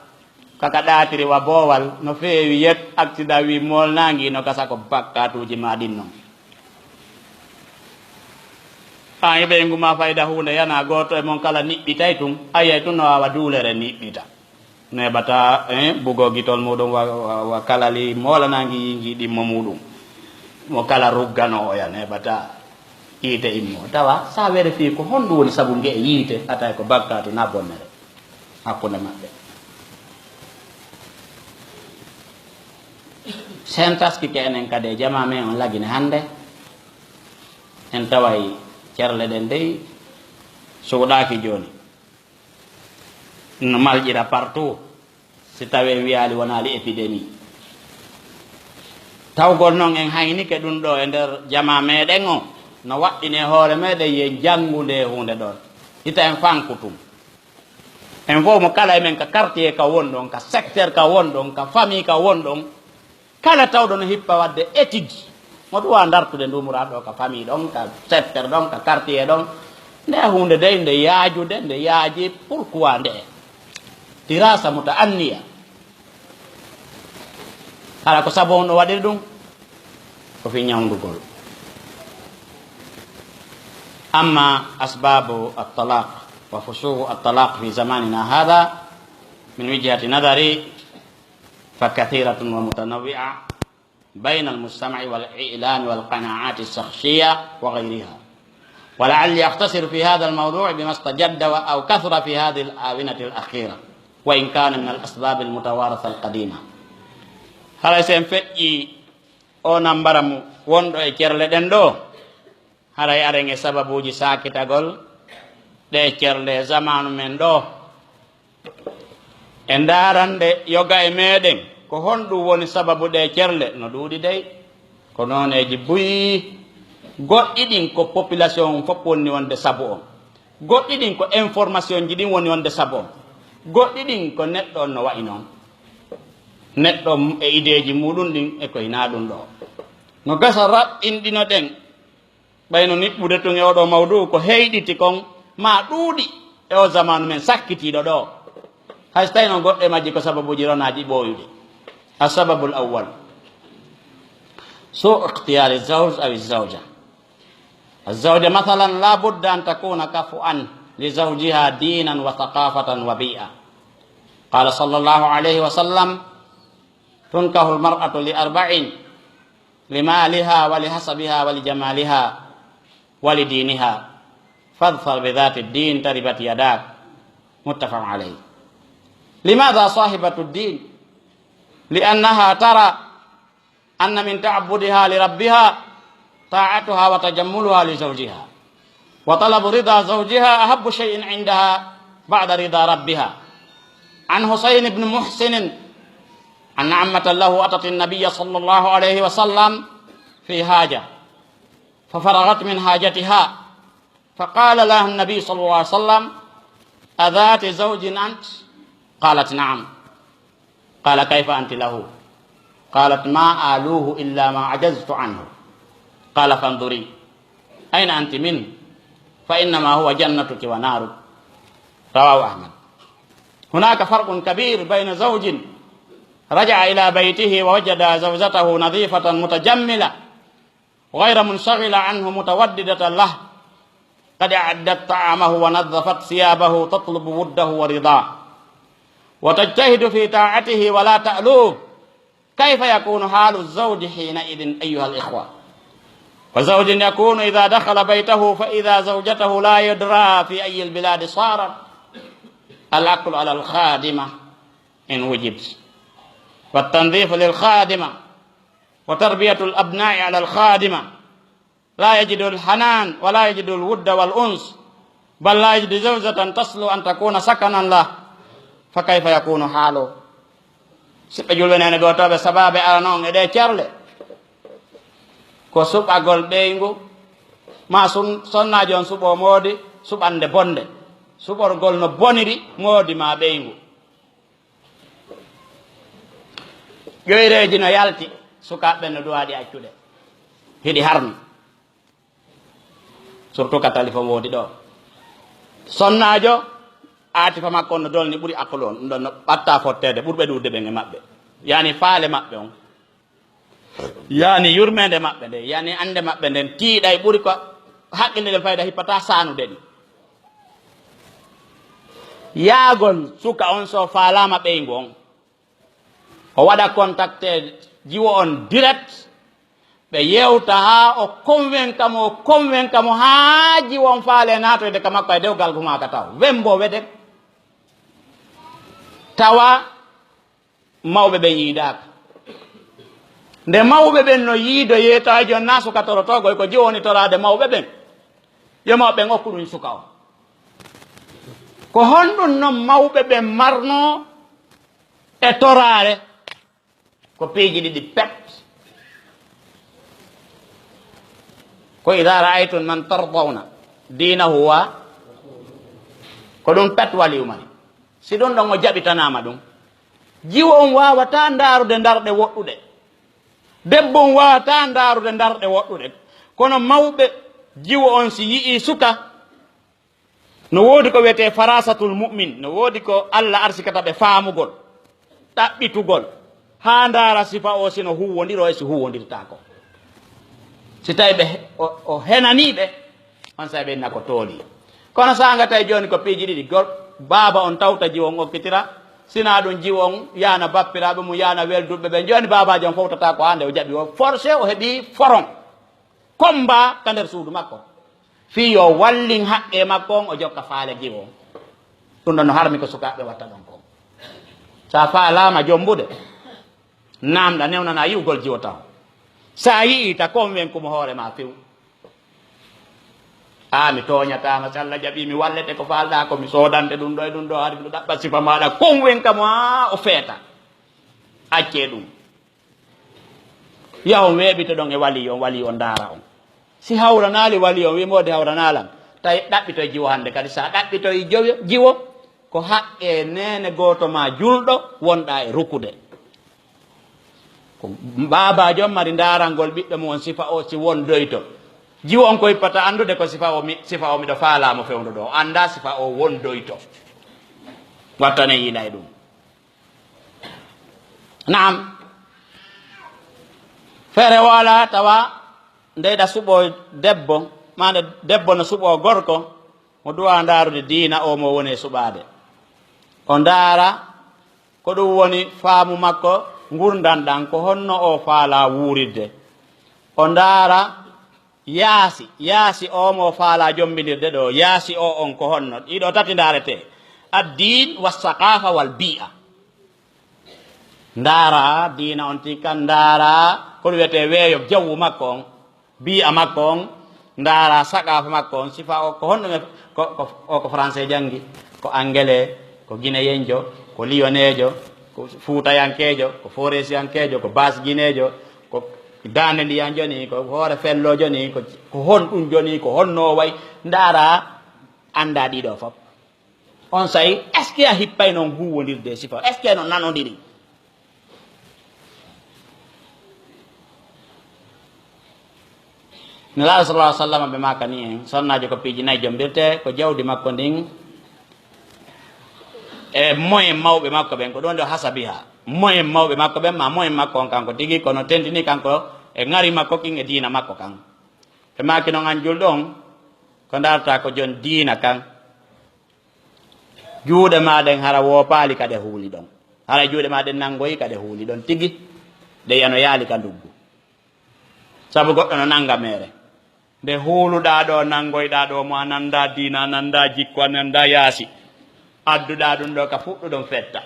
kaka ɗatiri wa boowal no feewi yet accident wi molnagi no kasa ko bakkatuji ma ɗin noon an ɓe nguma fayda hunde yana goto e mon kala niɓɓitay tun ayiyay tun no wawa duulere niɓɓita neɓata bugogitol muɗum wa kalali molanagi yingi ɗimmo muɗum mo kala ruggano oya neɓata yiite immo tawa sa were fi ko honɗum woni saabu nge e yiite atay ko bakkatu na bonnere hakkude maɓɓe. sen taskike enen kadi e jama men on lagine hande en taway cerle ɗen dey suuɗaki joni no malƴira partout si tawi wiyali wonali épidémie tawgol noon en haynike ɗum ɗo e nder jama meɗen o no waɗɗine hoore meɗen ye janngude hunde ɗon ita en fankutum en fof mo kala emen ka quartier ka won ɗon ka secteur ka won ɗon ka famille ka won ɗon kala tawɗo no hippa wadde étude mo ɗum wa dartude ndumura ɗo ka famille ɗon ka secteur ɗon ka quartier ɗon nde hunde dey nde yaajude nde yaaji pourquoi nde dirasa muta anniya kala ko sabu on ɗo waɗiri ɗum ko fi ñawdugol. amma asbabu at-talaq wa fusuhu at-talaq fi zamanina hada min wijhati nadari fa kathiratun wa mutanawwi'a bayna al-mujtama'i wal i'lan wal qana'at as-shakhsiyya wa ghayriha. ولعلي أختصر في هذا الموضوع بما استجد أو كثر في هذه الآونة الأخيرة وإن كان من الأسباب المتوارثة القديمة. هلا سنفجي أو نمبرم وندو إكيرل دندو هلا يارنج سببوجي ساكت أقول إكيرل زمان من دو endaran de yoga e meɗen ko honɗum woni sababu ɗe cerle no ɗuuɗi dey ko nooneji buyi goɗɗi ɗin ko population fof woni wonde sabu on goɗɗi ɗin ko information ji ɗin woni wonde sabu on goɗɗi ɗin ko neɗɗo on no wayi noon neɗɗo e ideji muɗum ɗin e koye na ɗum ɗo no gasa raɓɓinɗino ɗen ɓayno niɓɓude tun e oɗo mawdu ko heyɗiti kon ma ɗuuɗi e o zamanu men sakkitiɗo ɗo hay so tawi noon goɗɗe majji ko sababuji ronaji ɓooyuɗi. السبب الأول سوء اختيار الزوج أو الزوجة. الزوجة مثلا لا بد أن تكون كفؤا لزوجها دينا وثقافة وبيئة. قال صلى الله عليه وسلم تنكح المرأة لأربع: لمالها ولحسبها ولجمالها ولدينها فاظفر بذات الدين تربت يداك. متفق عليه. لماذا صاحبة الدين؟ لأنها ترى أن من تعبدها لربها طاعتها وتجملها لزوجها وطلب رضا زوجها أحب شيء عندها بعد رضا ربها. عن حسين بن محسن أن عمة له أتت النبي صلى الله عليه وسلم في حاجة ففرغت من حاجتها فقال لها النبي صلى الله عليه وسلم: أذات زوج أنت؟ قالت: نعم. قال: كيف أنت له؟ قالت: ما آلوه إلا ما عجزت عنه. قال: فانظري أين أنت منه؟ فإنما هو جنتك ونارك. رواه أحمد. هناك فرق كبير بين زوج رجع إلى بيته ووجد زوجته نظيفة متجملة غير منشغلة عنه متوددة له قد أعدت طعامه ونظفت ثيابه تطلب وده ورضاه وتجتهد في طاعته ولا تألوه. كيف يكون حال الزوج حينئذ أيها الإخوة؟ وزوج يكون إذا دخل بيته فإذا زوجته لا يدرى في أي البلاد صارت. الأكل على الخادمة إن وجد والتنظيف للخادمة وتربية الأبناء على الخادمة. لا يجد الحنان ولا يجد الود والأنس بل لا يجد زوجة تصلو أن تكون سكنا له. فكيف يكون حاله؟ سبجول بنان غوتو بسبب أنون إدي كيرل ko suɓagol ɓeygu ma sonna jon suɓo moodi suɓande bonde suɓorgol no boniri moodi ma ɓeygu. ƴoyreji no yalti sukaɓe no duwaɗi accuɗe hiɗi harmi surtout ka tali fo woodi ɗo sonnajo aatifa makko no dolni ɓuri akkulu on ɗum ɗon no ɓatta fottede ɓurɓe ɗuurde ɓen e maɓɓe yani faale maɓɓe on yani yurmede maɓɓe nde yani ande maɓɓe nden tiiɗay ɓuri ko haqqille ɗen fayda hippata sanude ɗi. yaagol suka on so faalama ɓeygu on o waɗa contacté jiwo on direct ɓe yewta ha o convainc kamo ha jiwo on faale natoyde ka makko e dewgal gumaka taw wembo wedek tawa mawɓe ɓen yiidaka nde mawɓe ɓen no yiido yeetaji on na suka torotogoy ko jiwoni torade mawɓe ɓen yo mawɓe ɓen okku ɗum suka o ko honɗum noon mawɓe ɓen marno e torare ko piiji ɗiɗi pet ko ida ra'aytum man tardawna dinahu wa ko ɗum pet wali umani si ɗum ɗon o jaɓitanama ɗum jiwo on wawata ndarude darɗe woɗɗuɗe debbo on wawata ndarude darɗe woɗɗuɗe kono mawɓe jiwo on si yii suka no woodi ko wiyete farasatul mu'min no woodi ko Allah arsikata ɓe faamugol ɗaɓɓitugol ha ndara sifa o sino huwodiro e si huwodirtako si tawi ɓe o henaniɓe on sawi ɓenna ko tooli kono sanga tawi joni ko piiji ɗiɗi gol baaba on tawta jiwo on okkitira sina ɗum jiwo on yana bappiraɓe mum yana welduɓe ɓe joni babaji on fowtata ko hande o jaɓi o forcé o heeɓi foron comba ka nder suudu makko fi yo wallin haqqe makko on o jokka faale giwo ɗum ɗon no harmi ko sukaɓe watta ɗon ko sa faalama jombude namɗa newnana yiwgol jiwo taw sa yii ta kon wen kumo hoore ma few mi toñatama so Allah jaɓi mi wallete ko falɗa ko mi sodante ɗum ɗo e ɗum ɗo har mi ɗaɓɓa sifa maɗa kon wen kam o feeta acce ɗum yahon weɓito ɗon e wali on daara on si hawranali wali on wimode hawranalam tawi ɗaɓɓitoye jiwo hande kadi sa ɗaɓɓitoye jiwo ko haqqe nene goto ma julɗo wonɗa e rukude ko babajo mari darangol ɓiɗɗo mum on sifa o si won doyto jiwo on ko hippata andude ko sifa o miɗo faalamo fewdo ɗo anda sifa o won doyto wattane yila e ɗum naam feere wala tawa ndeyɗa suɓo debbo mande debbo no suɓo gorko mo duwa ndarude diina o mo woni e suɓade o ndaara ko ɗum woni faamu makko gurdan ɗan ko honno o faala wuuridde o ndaara yaasi o mo faala jombidirde ɗo yaasi o on ko honno ɗiɗo tati ndarete addin wassaqafa wal bi'a ndaara diina on tikkan ndaara ko ɗum wiyete weeyo jawwu makko on bi'a makko on ndaara saqafa makko on sifa o ko honɗume ko français janggi ko anglais ko guinéyenjo ko liyonejo ko fuutayankejo ko foresiyankejo ko bas guinéjo ko dande ndiyan joni ko hoore fello joni ko hon ɗum joni ko honno way ndaara anda ɗiɗo fof on sayi est ce que a hippay noon huwodirde sifa est ce que no nanodiri nelaɗo sallah ah sallam ɓe maka ni en sonnajo ko piiji nayyi jombirte ko jawdi makko ndin e moyen mawɓe makko ɓen ko ɗon nde hasabiha moyen mawɓe makko ɓen ma moyen makko on kanko tigi kono tentini kanko e ngari makko kin e diina makko kan ɓe maki noon an julɗo on ko darta ko jon diina kan juuɗe maɗen hara wopaali kade huuli ɗon hara juuɗe maɗen nangoyi kade huuli ɗon tigi ɗe yano yaali ka nduggu sabu goɗɗo no nanga mere nde huuluɗa ɗo nangoyɗa ɗo mo a nanda diina a nanda jikko a nanda yaasi adduɗa ɗum ɗo ka fuɗɗuɗon fetta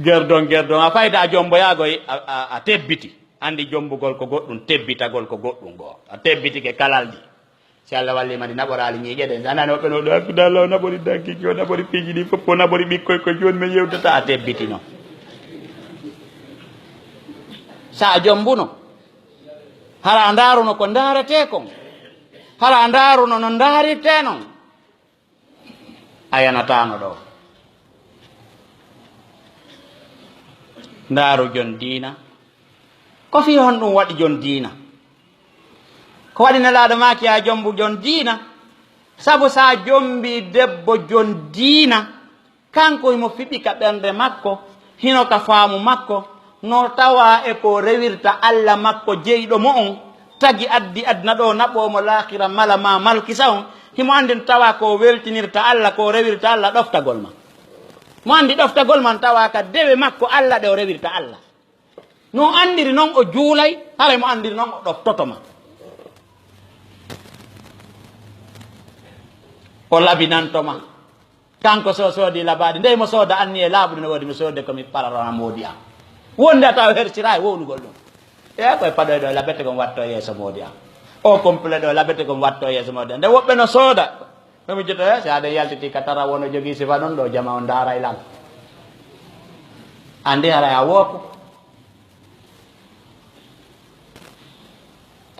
gerdon a fayda a jomboyagoy a tebbiti andi jombugol ko goɗɗum tebbitagol ko goɗɗum goo a tebbitike kalaldi si Allah wallima ndi naɓorali ñiiƴe ɗe anani woɓɓe no ɗo hakkude o naɓori dankiki o naɓori piiji ɗi fof o naɓori ɓikkoy ko joni min yewtata a tebbitino sa jombuno hara ndaruno ko ndarete kon hara ndaruno no ndarirte non a yanatano ɗo ndaaru jon diina ko fi hon ɗum waɗi jon diina ko waɗi nelaɗo maki a jombu jon diina sabu sa jombi debbo jon diina kanko himo fiɓi ka ɓernde makko hino ka faamu makko no tawa e ko rewirta Allah makko jeyɗo mo on tagi addi adna ɗo naɓomo lahira mala ma malkisa on himo andi tawa ko weltinirta Allah ko rewirta Allah ɗoftagol ma mo andi ɗoftagol man tawa ka dewe makko Allah ɗe o rewirta Allah no andiri noon o juulay hara mo andiri noon o ɗoftotoma o labinantoma kanko so soodi labadi nde mo sooda anni e laaɓude no woodi mi soodde komi pararana moodi am wonde a taw hersira e wownugol ɗum e koye paɗoye ɗo labete kon watto yeeso moodi am o complet ɗo labete kon watto yeeso moodi am nde woɓɓe no sooda komi jotto si aɗa yaltiti ka tara wono jogii sifa noon ɗo jama on ndaara e lam andi hara a woopu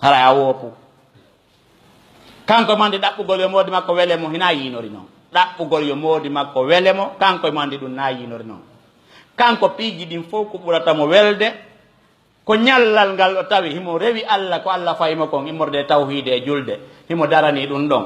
hara a woopu kanko mandi ɗaɓɓugol yo moodi makko wele mo hina yinori noon ɗaɓɓugol yo moodi makko wele mo kanko e mandi ɗum na yinori noon kanko piiji ɗin fof ko ɓuratamo welde ko ñallal ngal o tawi himo rewi Allah ko Allah fayimo kon immorde tawhide e julde himo darani ɗum ɗon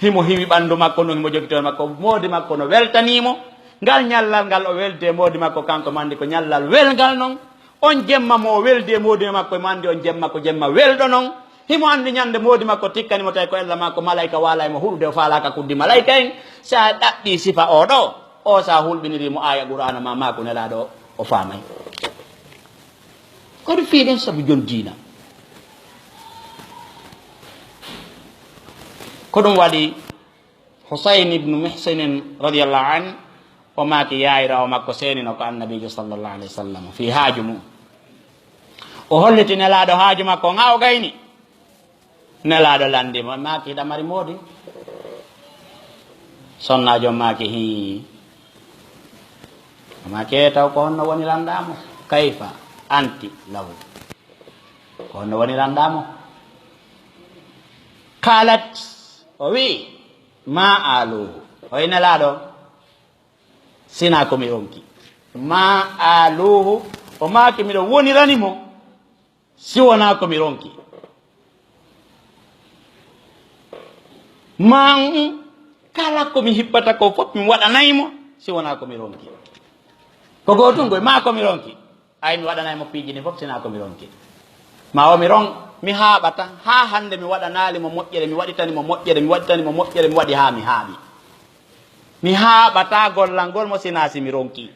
himo hiwi ɓanndu makko no himo jogito makko moodi makko no weltanimo ngal ñallal ngal o welde moodi makko kanko mandi ko ñallal welngal noon on jemma mo weldi e moodi makko mo andi on jemma ko jemma welɗo noon himo andi ñande moodi makko tikkanimo tawi ko ella makko malayika wala mo hulde o falaka kuddi malayika en sa ɗaɓɓi sifa o ɗo o sa hulɓinirimo aya qur'ana ma mako nelaɗo o famay koɗo fiiɗen saabu jon diina ko ɗum waɗi Husayn ibnu Muhsinin radiyallahu an o maaki yayirawo makko seenino ko annabijo sallllahu alayhi wa sallam fi haaju mum o holliti nelaɗo haaju makko on ha o gayni nelaɗo landimo maaki hiɗa mari moodi sonnajo maaki hi maaki taw ko honno woni landamo kayfa anti lahu ko honno woni landamo kalat o wi ma aluhu o wi nelaɗo sina komi ronki ma aluhu o maaki miɗo woniranimo si wona komi ronki man kala komi hippata ko fof mi waɗanaymo si wona komi ronki ko gotungoy ma komi ronki ay mi waɗanaymo piiji ni fof sina komi ronki ma o mi ron mi haaɓata ha hande mi waɗanalimo moƴƴere mi waɗitanimo moƴƴere mi waɗitanimo moƴƴere mi waɗi ha mi haaɓi mi haaɓata gollal ngol mo sina si mi ronki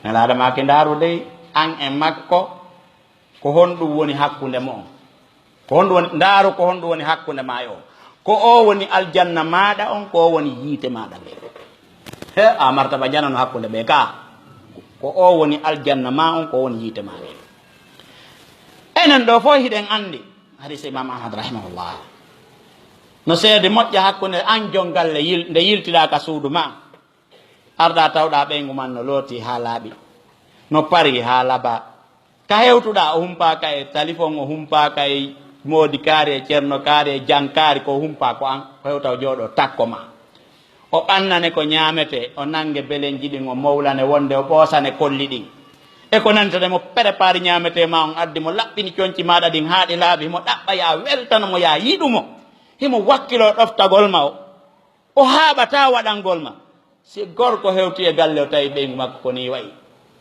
nelaɗo make ndaru dey an e makko ko honɗum woni hakkunde mo on ko honɗum woni ndaaru ko honɗum woni hakkunde ma o ko o woni aljanna maɗa on ko o woni yiite maɗa ɓe he a martaba janano hakkunde ɓe ka ko o woni aljanna ma on ko woni yiite maɗa enen ɗo fof hiɗen andi hadis imam ahmad rahimahullah no seede moƴƴa hakkunde an jon galle nde yiltiɗa ka suudu ma arɗa tawɗa ɓeygu man no looti ha laaɓi no pari ha laba ka hewtuɗa o humpaka e téléphone o humpaka e moodi kaari e ceerno kaari e jankaari ko humpa ko an ko hewtaw jooɗo takko ma o ɓannane ko ñaamete o nange belenji ɗin o mowlane wonde o ɓoosane kolli ɗin e ko nantane mo prépare ñaamete ma on addi mo laɓɓini coñci maɗa ɗin haaɗi laaɓi himo ɗaɓɓa ya weltano mo ya yiɗumo himo wakkilo ɗoftagol ma o haaɓata waɗangol ma si gorko hewti e galle o tawi ɓeygu makko ko ni wayi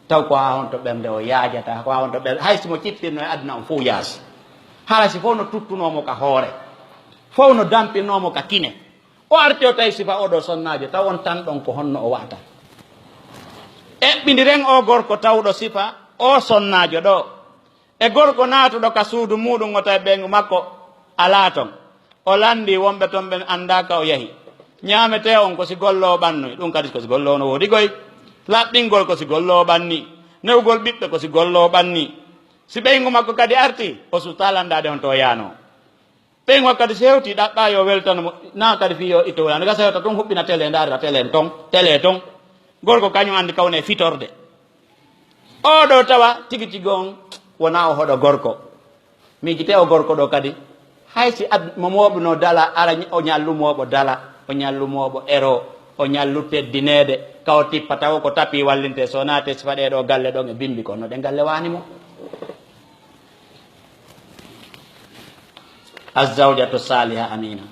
taw ko ha honto ɓernde o yaajata ko ha honto ɓernde hay simo ciftirno e aduna on fof yaasi hala si fof no tuttunomo ka hoore fof no dampinnomo ka kine o arti o tawi sifa oɗo sonnajo taw on tan ɗon ko honno o wata eɓɓidiren o gorko tawɗo sifa o sonnajo ɗo e gorko naatuɗo ka suudu muɗum o tawi ɓeygu makko ala ton o landi wonɓe toon ɓe andaka o yahi ñaamete on ko si gollowo ɓannoy ɗum kadi ko si gollowo no woodi goy laɓɓingol ko si gollowo ɓanni newgol ɓiɓɓe ko si gollowo ɓanni si ɓeygu makko kadi arti o sutalandade on to yaano ɓeygu makko kadi si hewti ɗaɓɓa yo weltanomo na kadi fi yo itto wulande gasa hewta toon huɓɓina télé darira télé ton gorko kañum andi kawne fitorde oɗo tawa tigi tigi on wona o hoɗo gorko miijite o gorko ɗo kadi haysi momoɓe no dala ara o ñallumoɓo dala o ñallumoɓo ero o ñallu teddinede kaw tippa taw ko tapi wallinte so naate si faɗeɗo galle ɗon e bimbi ko no ɗe galle wanimo azzawjatu saliha amina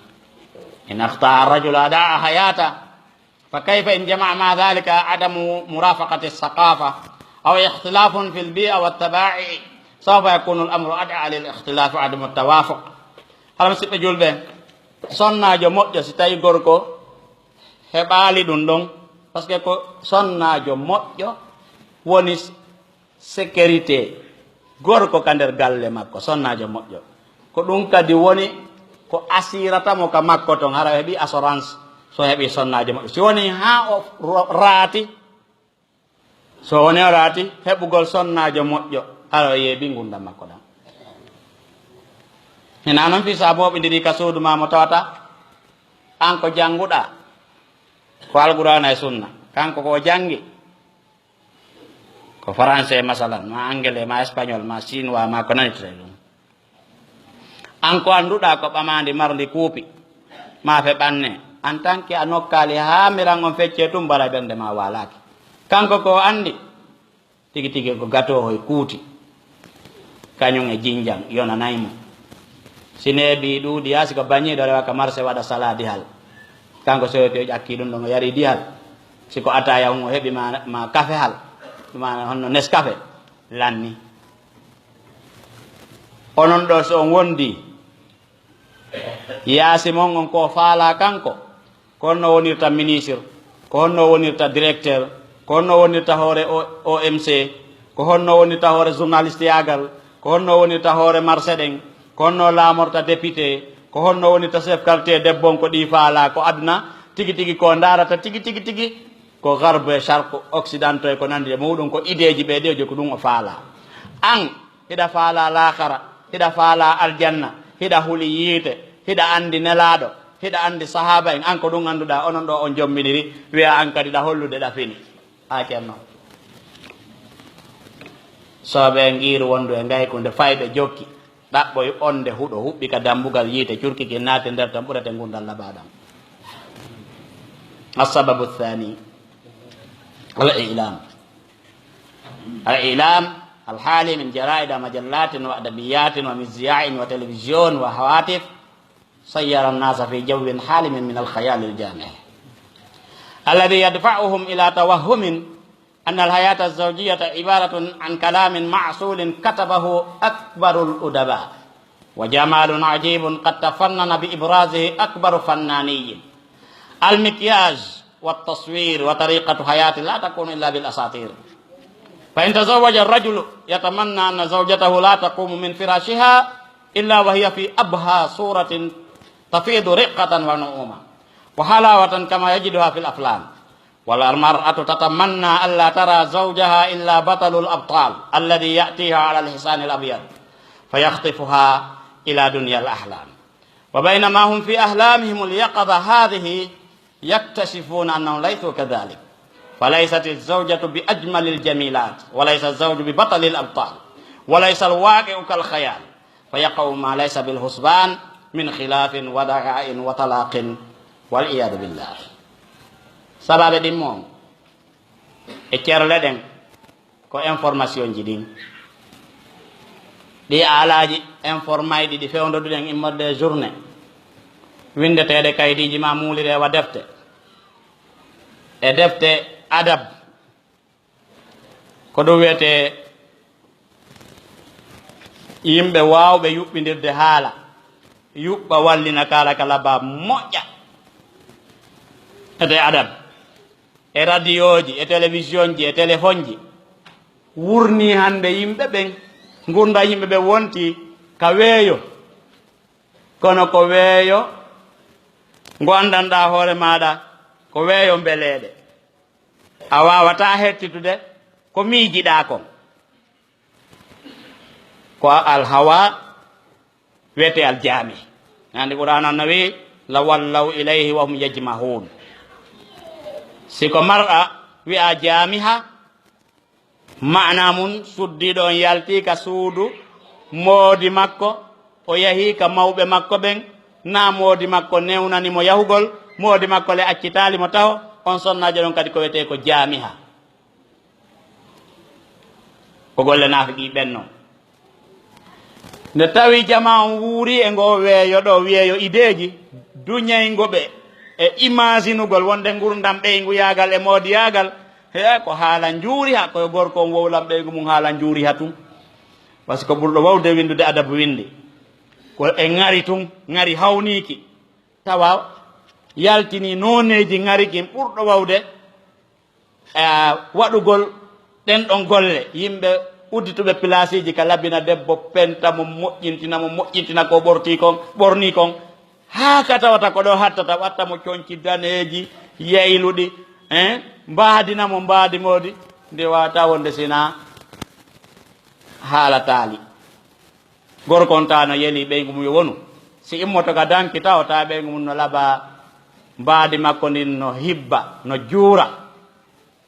in akhtaa arrajulu adaa hayata fa kayfa in jamaa ma dhalika adamu murafaqati althaqafa aw ikhtilafun fi lbia wattabai sawfa yakunu lamru ada lil ikhtilafi adamu tawafuq hala musidɓe julɓe sonnajo moƴƴo si tawi gorko heɓaali ɗum ɗon par ce que ko sonnajo moƴƴo woni sécurité gorko ka nder galle makko sonnajo moƴƴo ko ɗum kadi woni ko asiratamo ka makko ton hara heeɓi assurance so heeɓi sonnajo moƴƴo si woni ha o raati so woni o raati heɓugol sonnajo moƴƴo hara o yeeɓi gurdam makko ɗam hena noon fi sa moɓidiri ka suudu ma mo tawata an ko jannguɗa ko alqur'ana e sunna kanko ko jangi ko français masalan ma anglais ma espagnol ma chinois ma ko nanitire ɗum an ko annduɗa ko ɓamandi mardi kuupi ma feɓanne en tant que a nokkali ha miran on fecce tum mbara ɓernde ma walaki kanko ko andi tigi tigi ko gâteau e kuuti kañum e jinjang yonanaymo si neeɓi ɗuuɗi yaa siko bañiɗo rewa ka marché waɗa salade hal kanko soweti o ƴakki ɗum ɗon o yari dihal siko ataya on o heɓi ma café hal ma honno nescafé lanni onon ɗo so on wondi yaasi mon on ko faala kanko ko honno wonirta ministre ko honno wonirta directeur ko honno wonirta hoore OMC ko honno wonirta hoore journaliste yagal ko honno wonirta hoore marché ɗen ko honno laamorta député ko honno woni to chef quartier debbon ko ɗi faala ko aduna tigi tigi ko darata tigi tigi tigi ko garbe e charque occidentaux e ko nandi e muɗum ko ideji ɓeɗejo ko ɗum o faala an hiɗa faala lakara hiɗa faala aljanna hiɗa huuli yiite hiɗa andi nelaɗo hiɗa andi sahaba en an ko ɗum annduɗa onon ɗo on jomminiri wiya an kadi ɗa hollude ɗa fini ha ceerno soɓe en qiiru wondu e gaykunde fayɓe jokki ɗaɓɓoy onde huɗo huɓɓi ka dambugal yiite curkiki naate nder tan ɓurete ngundal laɓaɗam السبب الثاني الإعلام الحالي من جرائد ومجلات وأدبيات ومذياع وتلفزيون وهواتف سير الناس في جو حالم من الخيال الجامع الذي يدفعهم إلى توهم أن الحياة الزوجية عبارة عن كلام معسول كتبه أكبر الأدباء وجمال عجيب قد تفنن بإبرازه أكبر فنانين المكياج والتصوير وطريقة حياة لا تكون إلا بالأساطير فإن تزوج الرجل يتمنى أن زوجته لا تقوم من فراشها إلا وهي في أبهى صورة تفيض رقة ونعومة وحلاوة كما يجدها في الأفلام والمرأة تتمنى ألا ترى زوجها إلا بطل الأبطال الذي يأتيها على الحصان الأبيض فيخطفها إلى دنيا الأحلام وبينما هم في أحلامهم اليقظة هذه يكتشفون أنهم ليسوا كذلك فليست الزوجة بأجمل الجميلات وليس الزوج ببطل الأبطال وليس الواقع كالخيال فيقع ما ليس بالحسبان من خلاف ودعاء وطلاق والعياذ بالله سبب ديمون eccerle ko information ji ɗin ɗi alaji informayɗi ɗi fewdoduɗen immorde journée windeteɗe kaydiji ma muulirewa defte e defte adab ko ɗum wiyete yimɓe wawɓe yuɓɓidirde haala yuɓɓa wallina kala kala ba moƴƴa ete adab e radio ji e télévision ji e téléphone ji wurni hande yimɓe ɓen gurda yimɓe ɓe wonti ka weeyo kono ko weeyo ngo andanɗa hoore maɗa ko weeyo mbeleɗe a wawata hettitude ko miijiɗa kon ko alhawa wiyete aljami andi qur'an anna wi la wallaw ilayhi wa hum yajmahun siko mar'a wi'a jamiha mana mum suddiɗo on yalti ka suudu moodi makko o yahi ka mawɓe makko ɓen na moodi makko newnanimo yahugol moodi makko le accitalimo taw on sonnajo ɗon kadi ko wiyete ko jamiha ko golle nafiqi ɓen noon nde tawi jama on wuuri e ngo weeyo ɗo wiyeyo ideji duñaygoɓe e imaginugol wonde gurdam ɓeygu yagal e moodi yagal he ko haala juuri ha koye gorko on wowlam ɓeygu mum haala juuri ha tum par ce que ɓurɗo wawde windude adabu winde ko e ŋari tum ŋari hawniki tawa yaltini noneji ŋarikin ɓurɗo wawde waɗugol ɗen ɗon golle yimɓe uddituɓe place ji ka labbina debbo penta mo moƴƴintina ko ɓorni kon ha ka tawata ko ɗo hattata watta mo coñci daneji yeyluɗi mbaadinamo mbaadi moodi nde wawata wonde sina haala taali gorko on ta no yeli ɓeygu mum yo wonu si immoto ka danki tawata ɓeygu mum no laɓa mbaadi makko ndin no hibba no juura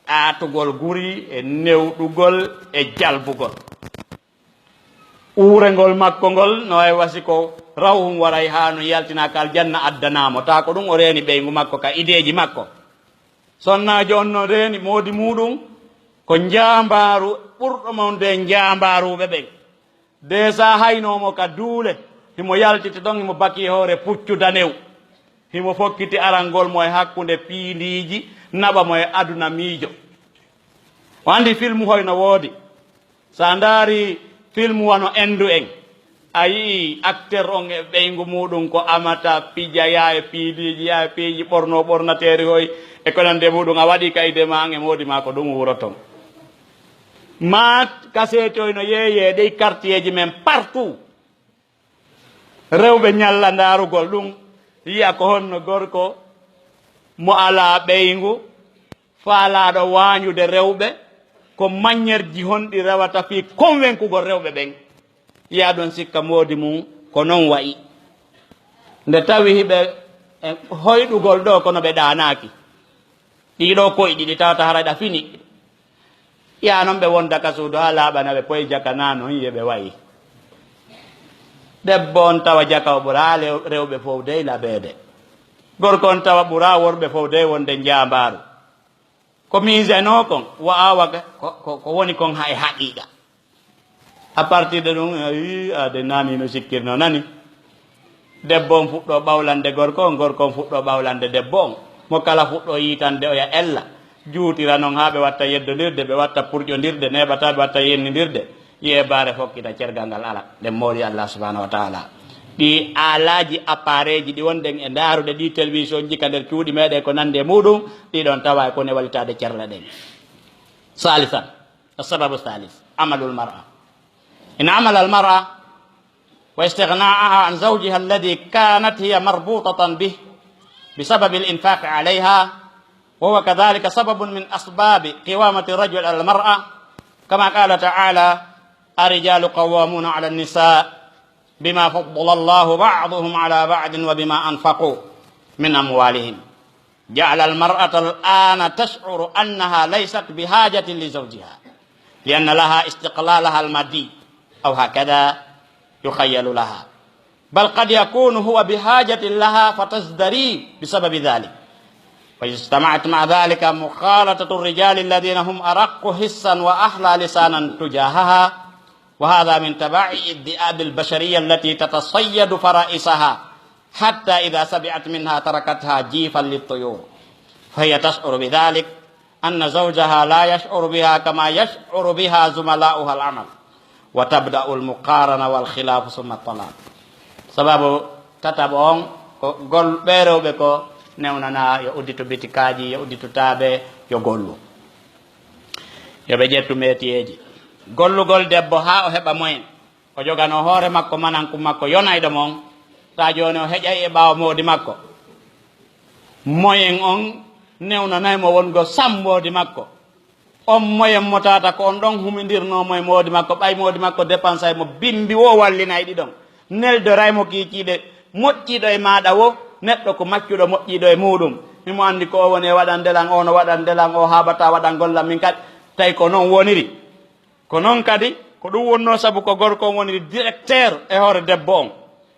ɗaatugol guri e newɗugol e jalbugol uurengol makko ngol no way wasi ko rawhum waray ha no yaltina kal janna addanamo ta ko ɗum o reeni ɓeygu makko ka ideji makko sonnajo on no reeni moodi muɗum ko jambaru ɓurɗo mawde jambaruɓe ɓen desa haynomo ka duule himo yaltiti ɗon himo baki hoore puccu danew himo fokkiti arangol mo e hakkunde piindiji naɓa mo e aduna miijo o andi film hoyno woodi sa ndaari film wano endu en a yii acteur on e ɓeygu muɗum ko amata pija ya e piidiji ya e piiji ɓorno ɓornateeri hoy e ko nande muɗum a waɗi kayde ma an e moodi ma ko ɗum wuro ton ma kasetoy no yeeye ɗey quartier ji men partout rewɓe ñalla ndarugol ɗum yiya ko honno gorko mo ala ɓeygu faalaɗo wañude rewɓe ko maniére ji honɗi rewata fi convaincugol rewɓe ɓen yiya ɗon sikka moodi mum ko noon wayi nde tawi hiɓe e hoyɗugol ɗo kono ɓe ɗanaki ɗiɗo koye ɗiɗi tawata haraɗa fini ya noon ɓe wonda ka suudu ha laaɓana ɓe poye jaka na noon yiyeɓe wayi debbo on tawa jaka o ɓura rewɓe fof dey laɓede gorko on tawa ɓura worɓe fof dey wonde jambaru ko miseno kon wo awa ko woni kon ha e haqiqa à partir de ɗum ade nani no sikkirno nani debbo on fuɗɗo ɓawlande gorko on gorko on fuɗɗo ɓawlande debbo on mo kala fuɗɗo yitande oya ella juutira noon ha ɓe watta yeddodirde ɓe watta purƴodirde neɓata ɓe watta yennidirde yebare fokkita cergal ngal ala nden mooli allah subahanahu wa taala ɗi alaji appareil ji ɗi wonden e ndarude ɗi télévision ji ka nder cuuɗi meɗe ko nande muɗum ɗiɗon tawa kone walitade cerle ɗen salisan asababu salis amalul mar'a in amala al mar'a wa istighna'aha an zawjiha alladhi kanat hiya marbutatan bih بسبب الإنفاق عليها وهو كذلك سبب من أسباب قوامة الرجل على المرأة كما قال تعالى الرجال قوامون على النساء بما فضل الله بعضهم على بعض وبما أنفقوا من أموالهم جعل المرأة الآن تشعر أنها ليست بحاجة لزوجها لأن لها استقلالها المادي أو هكذا يخيل لها بل قد يكون هو بحاجة لها فتزدري بسبب ذلك واجتمعت مع ذلك مخالطة الرجال الذين هم أرق حسا وأحلى لسانا تجاهها وهذا من تبعي الذئاب البشرية التي تتصيد فرائسها حتى إذا سبعت منها تركتها جيفا للطيور فهي تشعر بذلك أن زوجها لا يشعر بها كما يشعر بها زملاؤها العمل وتبدأ المقارنة والخلاف ثم الطلاق sababu tataɓo on ko gol ɓerewɓe ko newnana yo udditu bitikaji yo udditu taaɓe yo gollu yoɓe ƴettu métier gollugol debbo ha o heɓa moyen o jogano hoore makko mananku makko yonayɗo mon ta joni o heƴay e ɓaawa moodi makko moyen on newnanaymo wongo sammodi makko on moyen mo tata ko on ɗon humidirnomo e moodi makko ɓay moodi makko dépensay mo bimbi wo wallinay ɗiɗon neldoraymo kiikiiɗe moƴƴiɗo e maɗa wo neɗɗo ko maccuɗo moƴƴiɗo e muɗum mimo andi ko o woni e waɗan ndelan o no waɗan ndelan o haɓata waɗan gollam min kadi tawi ko noon woniri ko noon kadi ko ɗum wonno saabu ko gorko on woniri directeur e hoore debbo on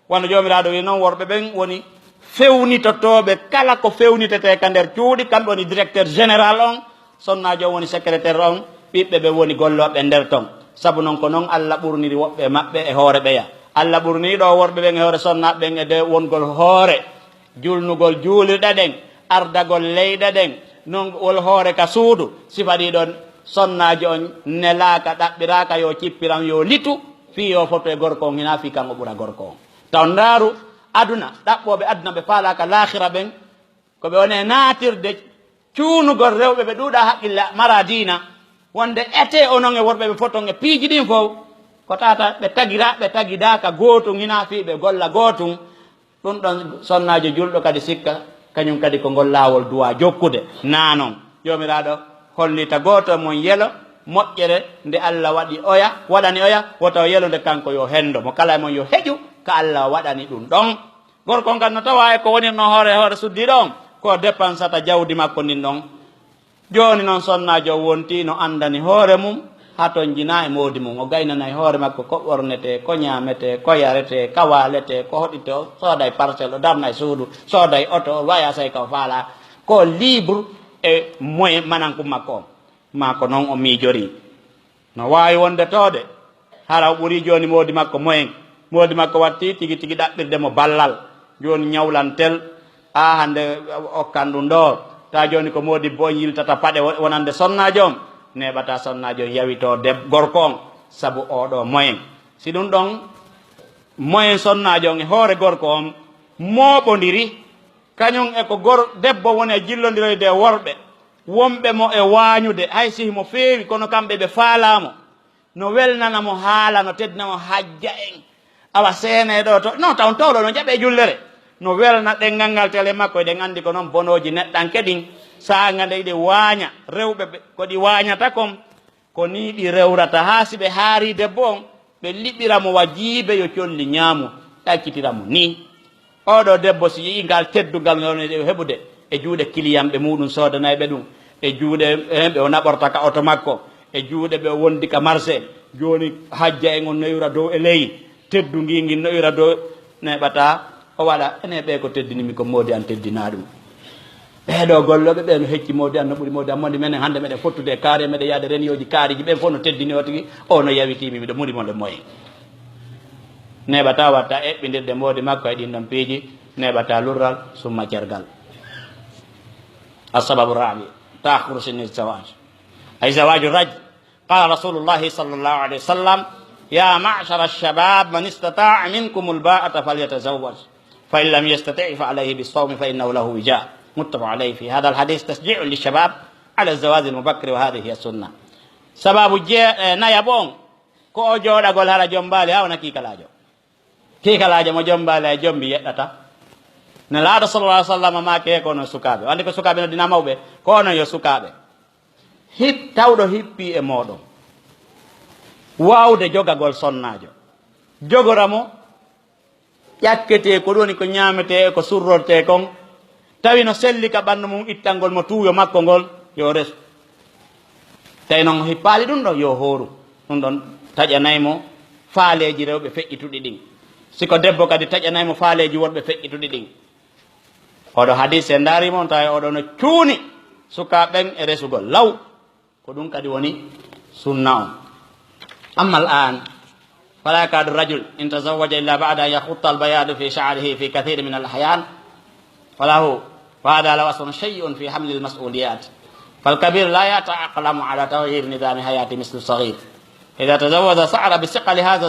wano jomiraɗo wi noon worɓe ɓen woni fewnitotoɓe kala ko fewnitete ka nder cuuɗi kamɓe woni directeur général on sonnajo on woni secrétaire on ɓiɓɓe ɓe woni golloɓe nder ton saabu noon ko noon allah ɓurniri woɓɓe maɓɓe e hoore ɓeya allah ɓurniɗo worɓe ɓen e hoore sonnaɓe ɓen e de wongol hoore julnugol juulirɗe ɗen ardagol leyɗe ɗen non wol hoore ka suudu sifa ɗiɗon sonnaji on nelaka ɗaɓɓiraka yo cippiran yo litu fi yo foto e gorko on hina fi kan o ɓura gorko on taw ndaaru aduna ɗaɓɓoɓe aduna ɓe faalaka lahira ɓen koɓe wone natirde cuunugol rewɓe ɓe ɗuuɗa haqqille mara diina wonde ete onon e worɓe ɓe foton e piiji ɗin fof ko tata ɓe tagidaka gootum hina fiɓe golla gootum ɗum ɗon sonnajo julɗo kadi sikka kañum kadi ko ngol laawol duwa jokkude nanon jomiraɗo hollita gooto mon yelo moƴƴere nde allah waɗani oya wotaw yelude kanko yo hendo mo kala mon yo heƴu ko allah waɗani ɗum ɗon gorko ngal no tawa e ko wonirno hoore suddiɗo on ko dépensata jawdi makko ndin ɗon joni noon sonnajo wonti no andani hoore mum haton jina e moodi mum o gaynanayi hoore makko ko ɓornete ko ñamete ko yarete ko walete ko hoɗite o sooday parcelle o darnay suudu sooday auto o waya say ka o faala ko libre e moyen mananku makko o ma ko noon o miijori no wawi wonde toode hara o ɓuuri joni moodi makko moyen moodi makko watti tigi tigi ɗaɓɓirde mo ballal joni ñawlantel a hande okkan ɗum ɗo ta joni ko moodi bo yiltata paɗe wonande sonnajo on neɓata sonnajo yawito gorko on saabu oɗo moyen si ɗum ɗon moyen sonnajo on e hoore gorko on moɓodiri kañum e ko debbo woni e jillodiroyde e worɓe wonɓe mo e wañude hay sihi mo feewi kono kamɓe ɓe faalamo no welnanamo haala no teddinamo hajja en awa seene ɗo to non taw towɗo no jaɓe jullere no welna ɗengal ngal tele makko eɗen andi ko noon bonoji neɗɗanke ɗin saanga nde ɗi waaña rewɓe ɓe ko ɗi waañata kom ko ni ɗi rewrata haa si ɓe haari debbo on ɓe liɓɓiramo wajiibe yo colli ñaamu ɗaccitiramo ni oɗo debbo si yii ngal teddugal ngone heɓude e juuɗe kiliyamɓe muɗum sodanayɓe ɗum e juuɗe ɓe o naɓorta ka oto makko e juuɗe ɓe wondi ka marché joni hajja en on noyira dow e ley teddu ngingin noyira dow neɓata o waɗa ene ɓe ko teddinimi ko modi an teddina ɗum ɓeɗo golloɓe ɓe no hecci modi an no ɓuuri modi an modi menen hande meɗen fottude e kaari meɗen yaade renioji kaariji ɓen fof no teddini o tigui o no yawitimi miɗo murimo le moyen neɓata watta eɓɓidirde modi makko e ɗin ɗon piiji neɓata lurral summa cergal السبب الرابع تأخر سن الزواج أي زواج الرجل قال رسول الله صلى الله عليه وسلم يا معشر الشباب من استطاع منكم الباءة فليتزوج فإن لم يستطع فعليه بالصوم فإنه له وجاء متفق عليه في هذا الحديث تشجيع للشباب على الزواج المبكر وهذه هي السنة سبب نيابون كو جودا غول هلا جومبالي هاونا كيكالاجو mo jombale jombi yeddata ne laado sallallahu alaihi wasallam ma ke ko no sukabe wande ko sukabe no dina mawbe ko no yo sukabe hip tawdo hippi e modon wawde jogagol sonnaajo jogoramo yakkete ko doni ko nyamete ko surrote kon tawi no selli ka bandu mum ittangol mo tuuyo makko ngol yo res tay non hippali dum do yo horu dum don tajanaymo faaleji rewbe feƴƴitudi din siko debbo kadi tajanaymo faaleji worbe feƴƴitudi din odo hadise ndari mon tawi odo no cuuni sukaben e resugol law ko dum kadi woni sunna on amma al'an فلا يكاد الرجل إن تزوج إلا بعد أن يخط البياض في شعره في كثير من الأحيان وهذا له أصل شيء في حمل المسؤوليات فالكبير لا يتأقلم على تغيير نظام حياته مثل الصغير إذا تزوج صعد بثقل هذا